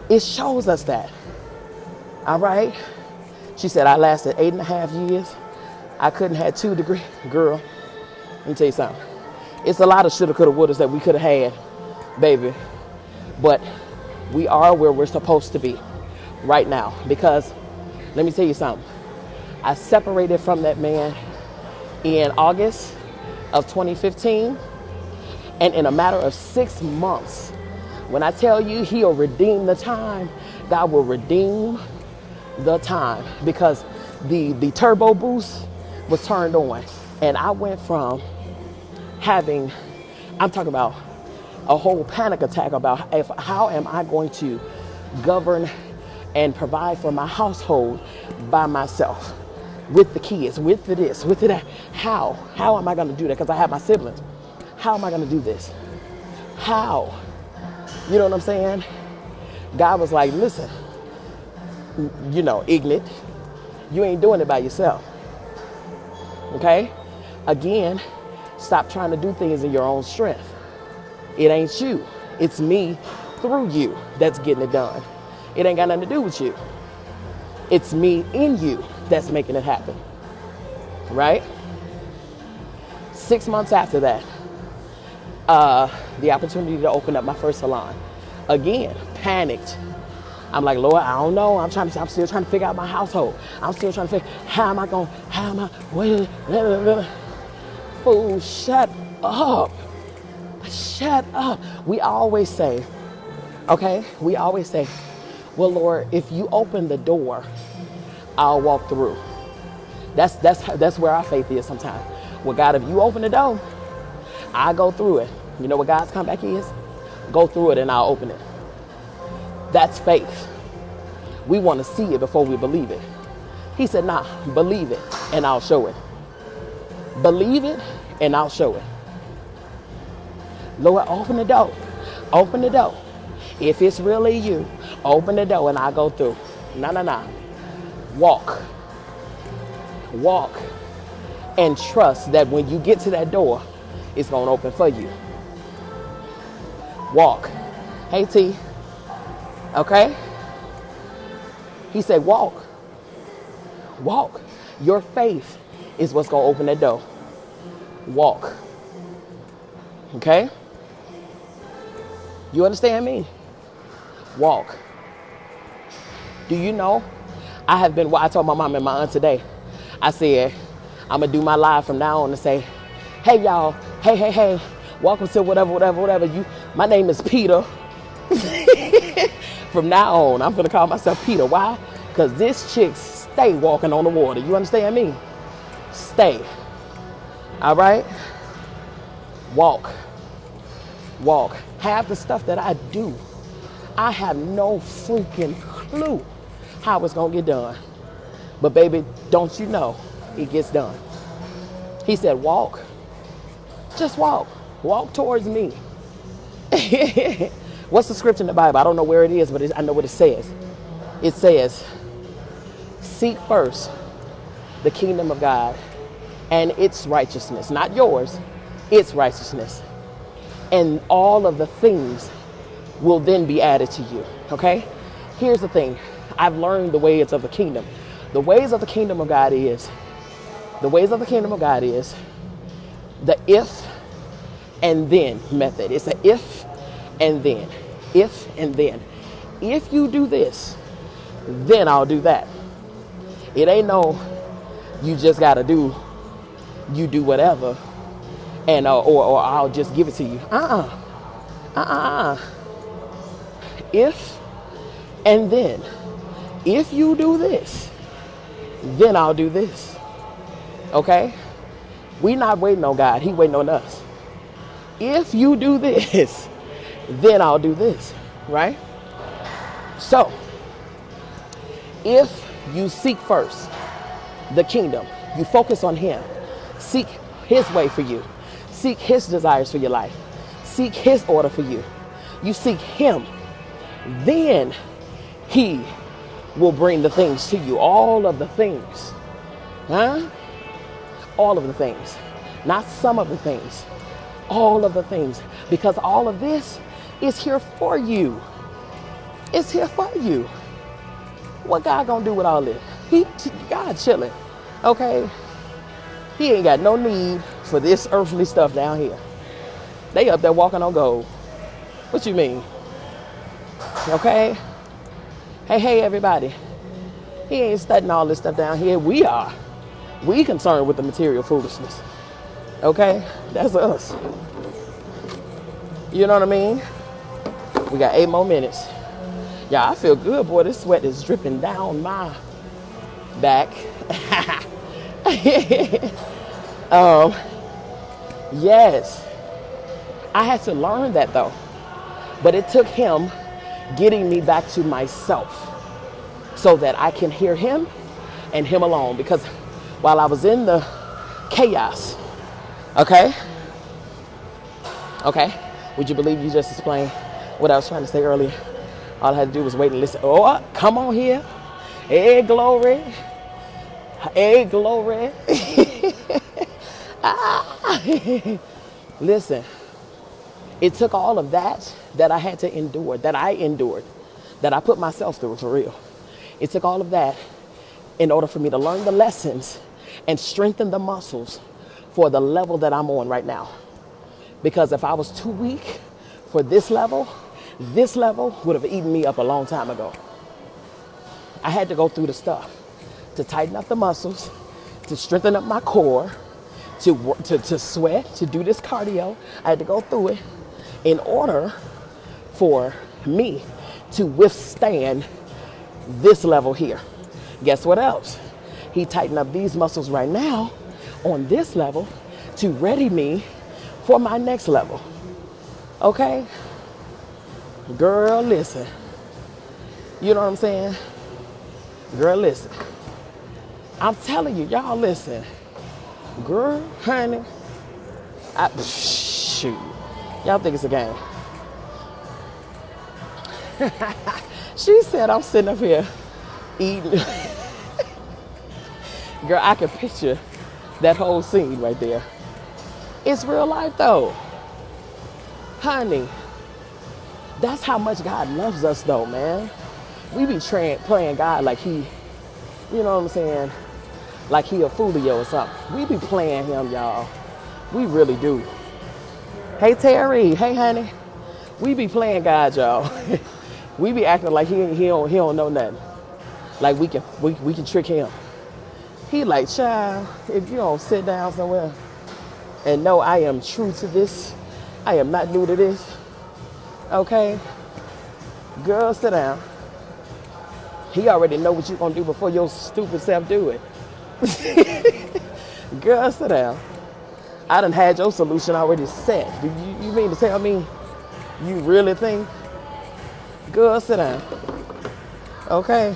It shows us that. All right? She said, I lasted 8.5 years. I couldn't have 2 degrees. Girl, let me tell you something. It's a lot of shoulda, coulda, wouldas that we could have had, baby. But we are where we're supposed to be right now. Because let me tell you something. I separated from that man in August of 2015. And in a matter of 6 months, when I tell you he'll redeem the time, God will redeem the time. Because the turbo boost was turned on. And I went from having, I'm talking about a whole panic attack about how am I going to govern and provide for my household by myself, with the kids, with the this, with the that. How am I going to do that? Because I have my siblings. How am I going to do this? How? You know what I'm saying? God was like, listen, ignorant, you ain't doing it by yourself. Okay? Again, stop trying to do things in your own strength. It ain't you. It's me through you that's getting it done. It ain't got nothing to do with you. It's me in you that's making it happen. Right? 6 months after that, the opportunity to open up my first salon. Again, panicked. I'm like, Lord, I don't know. I'm still trying to figure out my household. I'm still trying to figure, wait. Fool, shut up. Shut up. We always say, well, Lord, if you open the door, I'll walk through. That's where our faith is sometimes. Well, God, if you open the door, I go through it. You know what God's comeback is? Go through it and I'll open it. That's faith. We want to see it before we believe it. He said, nah, believe it and I'll show it. Believe it and I'll show it. Lord, open the door. Open the door. If it's really you, open the door and I'll go through. Nah. Walk. Walk. And trust that when you get to that door, it's going to open for you. Walk. Hey, T. Okay? He said, walk. Walk. Your faith is what's going to open that door. Walk. Okay? You understand me? Walk. Do you know? I told my mom and my aunt today, I said, I'm going to do my live from now on and say, hey, y'all. Hey. Welcome to whatever. My name is Peter. From now on, I'm going to call myself Peter. Why? Because this chick stay walking on the water. You understand me? Stay. All right? Walk. Have the stuff that I do. I have no freaking clue how it's going to get done. But baby, don't you know, it gets done. He said, walk. Just walk. Walk towards me. What's the scripture in the Bible? I don't know where it is, but I know what it says. It says, seek first the kingdom of God and its righteousness. Not yours, its righteousness. And all of the things will then be added to you. Okay? Here's the thing. I've learned the ways of the kingdom. The ways of the kingdom of God is the if and then method. It's an if and then. If and then. If you do this, then I'll do that. It ain't no, you just got to do whatever and or I'll just give it to you. If and then. If you do this, then I'll do this. Okay? We not waiting on God. He waiting on us. If you do this, then I'll do this. Right? So, if you seek first the kingdom, you focus on him, seek his way for you, seek his desires for your life, seek his order for you, you seek him, then he will bring the things to you. All of the things. All of the things. Not some of the things. All of the things. Because all of this is here for you. It's here for you. What God gonna do with all this? God chilling. Okay? He ain't got no need for this earthly stuff down here. They up there walking on gold. What you mean? Okay? Hey, everybody. He ain't studying all this stuff down here. We are. We concerned with the material foolishness. Okay? That's us. You know what I mean? We got 8 more minutes. Yeah, I feel good, boy. This sweat is dripping down my back. Yes. I had to learn that though. But it took him getting me back to myself so that I can hear him and him alone. Because while I was in the chaos, okay, would you believe you just explained what I was trying to say earlier? All I had to do was wait and listen. Oh, come on here. Hey, glory. Hey, glory. Listen, it took all of that I had to endure, that I endured, that I put myself through for real. It took all of that in order for me to learn the lessons and strengthen the muscles for the level that I'm on right now. Because if I was too weak for this level would have eaten me up a long time ago. I had to go through the stuff to tighten up the muscles, to strengthen up my core, to sweat, to do this cardio. I had to go through it in order for me to withstand this level here. Guess what else? He tightened up these muscles right now on this level to ready me for my next level. Okay? Girl, listen. You know what I'm saying? Girl, listen. I'm telling you, y'all listen. Girl, honey. Shoot. Y'all think it's a game. She said I'm sitting up here eating. Girl, I can picture that whole scene right there. It's real life though. Honey, that's how much God loves us though, man. We be playing God like he, you know what I'm saying? Like he a foolio or something. We be playing him, y'all. We really do. Hey, Terry. Hey, honey. We be playing God, y'all. We be acting like he don't know nothing. Like we can trick him. He like, child, if you don't sit down somewhere and know I am true to this, I am not new to this. Okay? Girl, sit down. He already know what you gonna do before your stupid self do it. Girl, sit down. I done had your solution already set. You mean to tell me you really think? Girl, sit down. Okay?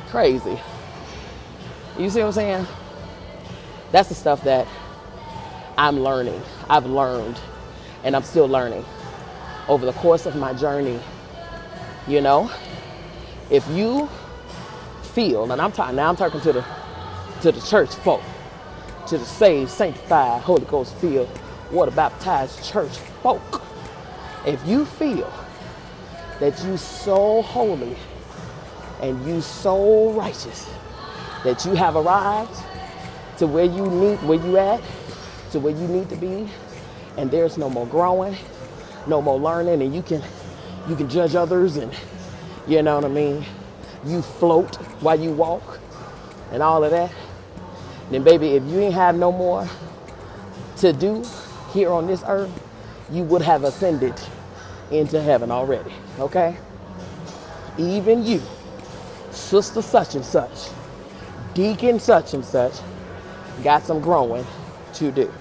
Crazy. You see what I'm saying? That's the stuff that I'm learning. I've learned, and I'm still learning over the course of my journey. You know, if you feel, and I'm talking to the church folk, to the saved, sanctified, Holy Ghost filled, water baptized church folk. If you feel that you so holy and you so righteous that you have arrived to where you at, to where you need to be, and there's no more growing, no more learning, and you can judge others, and you know what I mean, you float while you walk and all of that, then baby, if you ain't have no more to do here on this earth, you would have ascended into heaven already, okay? Even you, sister such and such, deacon such and such, got some growing to do,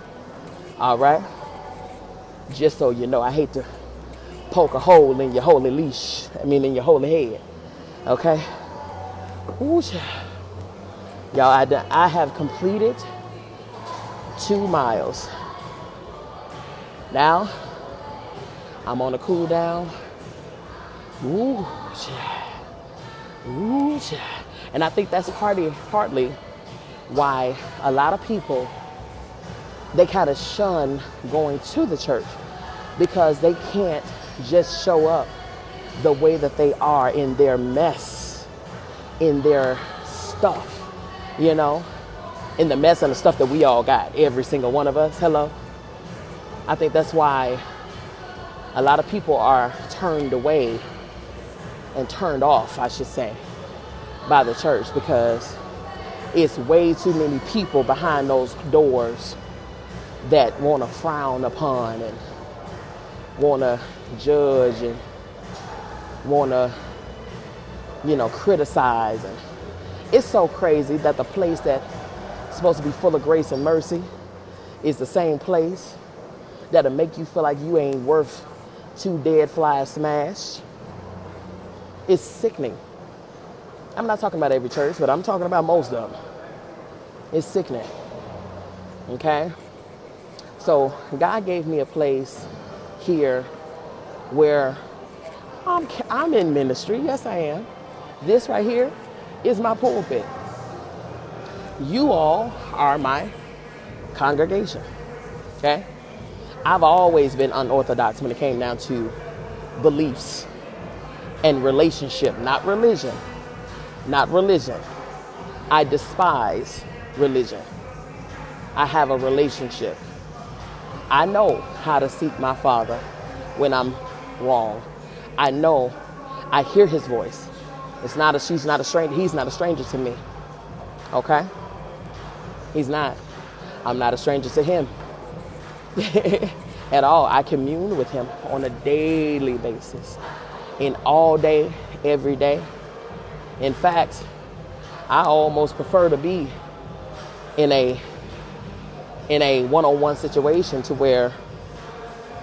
all right? Just so you know, I hate to poke a hole in your holy leash, in your holy head, okay? Ooh, y'all, I have completed 2 miles. Now, I'm on a cool down. Ooh, ooh, and I think that's partly why a lot of people, they kind of shun going to the church because they can't just show up the way that they are in their mess, in their stuff, you know, in the mess and the stuff that we all got, every single one of us. Hello. I think that's why a lot of people are turned away and turned off, I should say, by the church, because it's way too many people behind those doors that want to frown upon and want to judge and want to, criticize. And it's so crazy that the place that's supposed to be full of grace and mercy is the same place that'll make you feel like you ain't worth 2 dead flies smashed. It's sickening. I'm not talking about every church, but I'm talking about most of them. It's sickening. Okay? So God gave me a place here where I'm in ministry. Yes, I am. This right here is my pulpit. You all are my congregation. Okay? I've always been unorthodox when it came down to beliefs and relationship, not religion. Not religion. I despise religion. I have a relationship. I know how to seek my Father when I'm wrong. I know, I hear his voice. She's not a stranger. He's not a stranger to me. Okay? He's not. I'm not a stranger to him. At all. I commune with him on a daily basis, in all day, every day. In fact, I almost prefer to be in a in a one-on-one situation to where,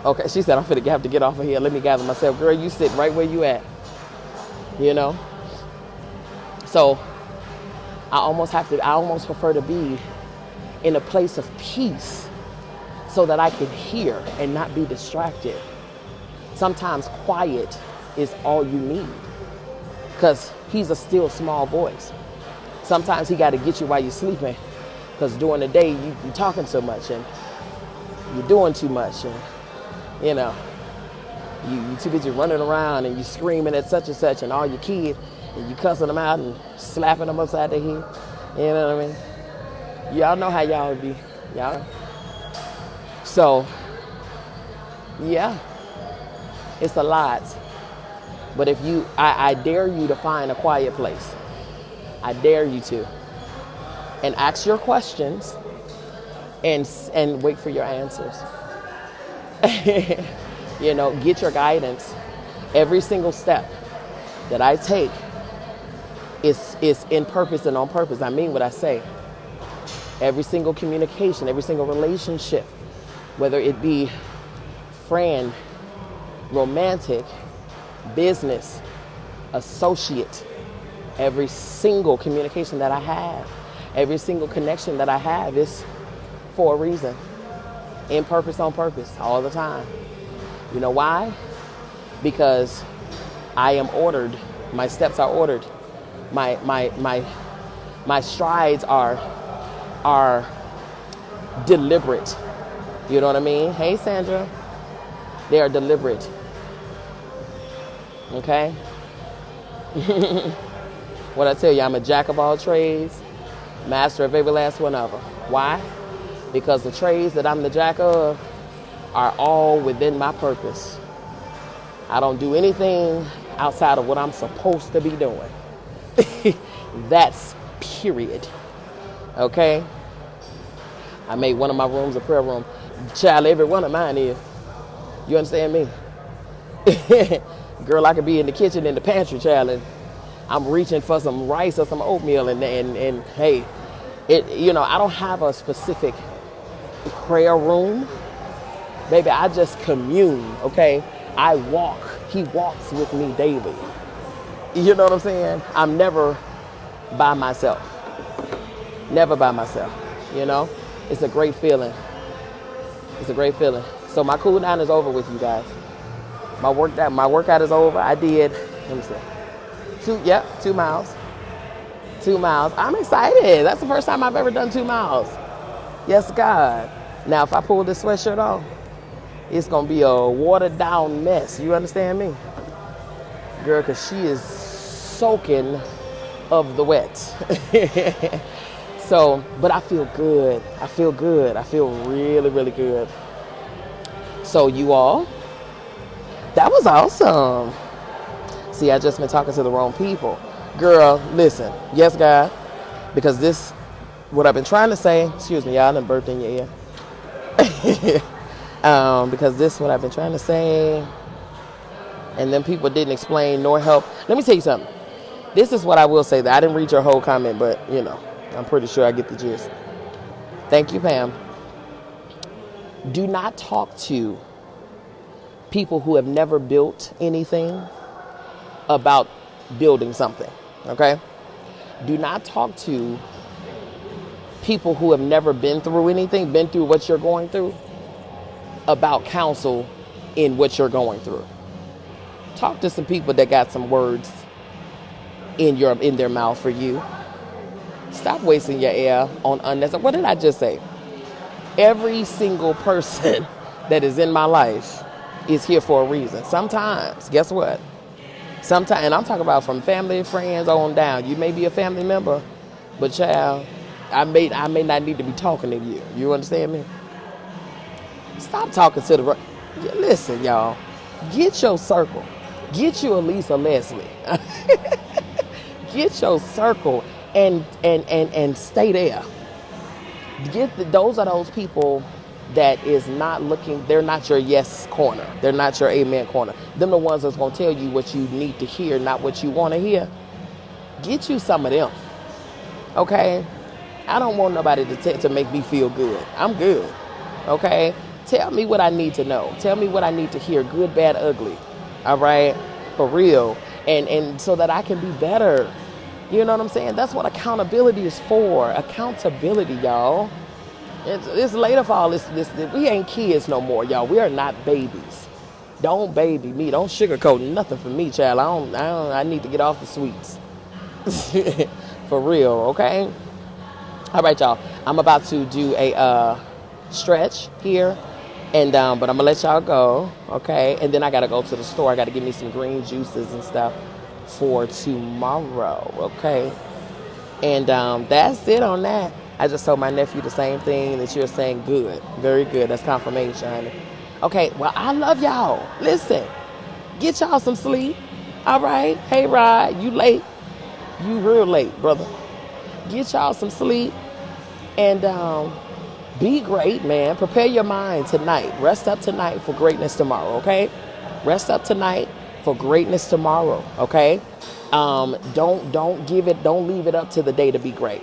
okay, she said, I'm finna have to get off of here. Let me gather myself. Girl, you sit right where you at, you know? So I almost prefer to be in a place of peace so that I can hear and not be distracted. Sometimes quiet is all you need because he's a still small voice. Sometimes he got to get you while you're sleeping because during the day you're talking so much and you're doing too much and, you know, you too busy running around and you screaming at such and such and all your kids and you cussing them out and slapping them upside the head. You know what I mean? Y'all know how y'all be. Y'all. So, yeah, it's a lot. But if I dare you to find a quiet place. I dare you to. And ask your questions and wait for your answers. You know, get your guidance. Every single step that I take is in purpose and on purpose. I mean what I say. Every single communication, every single relationship, whether it be friend, romantic, business, associate, every single communication that I have, every single connection that I have is for a reason. In purpose, on purpose, all the time. You know why? Because I am ordered. My steps are ordered. My strides are deliberate. You know what I mean? Hey, Sandra. They are deliberate. Okay? What I tell you, I'm a jack of all trades, master of every last one of them. Why? Because the trades that I'm the jack of are all within my purpose. I don't do anything outside of what I'm supposed to be doing. That's period. Okay? I made one of my rooms a prayer room. Child, every one of mine is. You understand me? Girl, I could be in the kitchen, in the pantry, child, and I'm reaching for some rice or some oatmeal, and hey, you know, I don't have a specific prayer room. Baby, I just commune, okay? I walk. He walks with me daily. You know what I'm saying? I'm never by myself. Never by myself, you know? It's a great feeling. It's a great feeling. So my cool down is over with, you guys. My workout is over. I did, let me see, 2 miles. 2 miles. I'm excited. That's the first time I've ever done 2 miles. Yes, God. Now, if I pull this sweatshirt off, it's going to be a watered down mess. You understand me? Girl, because she is soaking of the wet. So, but I feel good. I feel good. I feel really, really good. So you all, that was awesome. See, I just been talking to the wrong people. Girl, listen. Yes, God. Because this, what I've been trying to say, excuse me, y'all, I done burped in your ear. Because this is what I've been trying to say. And then people didn't explain nor help. Let me tell you something. This is what I will say. That I didn't read your whole comment, but, you know, I'm pretty sure I get the gist. Thank you, Pam. Do not talk to people who have never built anything about building something, okay? Do not talk to people who have never been through anything, been through what you're going through, about counsel in what you're going through. Talk to some people that got some words in their mouth for you. Stop wasting your air on unnecessary. What did I just say? Every single person that is in my life is here for a reason. Sometimes, guess what? Sometimes, and I'm talking about from family, friends on down. You may be a family member, but child, I may not need to be talking to you. You understand me? Stop talking to the. Listen, y'all. Get your circle. Get you at least a Leslie. Get your circle and stay there. Those are those people that is not looking. They're not your yes corner. They're not your amen corner. Them the ones that's gonna tell you what you need to hear, not what you want to hear. Get you some of them. Okay. I don't want nobody to make me feel good. I'm good. Okay? Tell me what I need to know. Tell me what I need to hear, good, bad, ugly. All right? For real. And so that I can be better. You know what I'm saying? That's what accountability is for. Accountability, y'all. It's later for all this. We ain't kids no more, y'all. We are not babies. Don't baby me. Don't sugarcoat nothing for me, child. I need to get off the sweets. For real, okay? All right, y'all. I'm about to do a stretch here, and but I'm gonna let y'all go, okay? And then I gotta go to the store. I gotta get me some green juices and stuff for tomorrow, okay? And that's it on that. I just told my nephew the same thing that you're saying. Good, very good. That's confirmation, honey. Okay, well, I love y'all. Listen, get y'all some sleep. All right. Hey, Rod, you late? You real late, brother. Get y'all some sleep and be great, man. Prepare your mind tonight. Rest up tonight for greatness tomorrow, okay? Rest up tonight for greatness tomorrow, okay? Don't leave it up to the day to be great.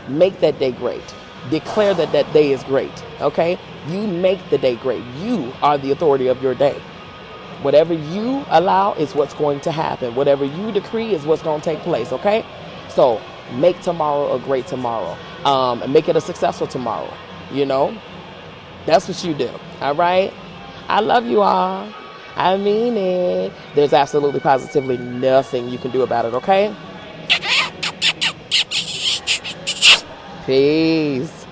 Make that day great. Declare that day is great, okay? You make the day great. You are the authority of your day. Whatever you allow is what's going to happen. Whatever you decree is what's going to take place, okay? So make tomorrow a great tomorrow. Make it a successful tomorrow, you know? That's what you do, all right? I love you all. I mean it. There's absolutely positively nothing you can do about it, okay? Peace.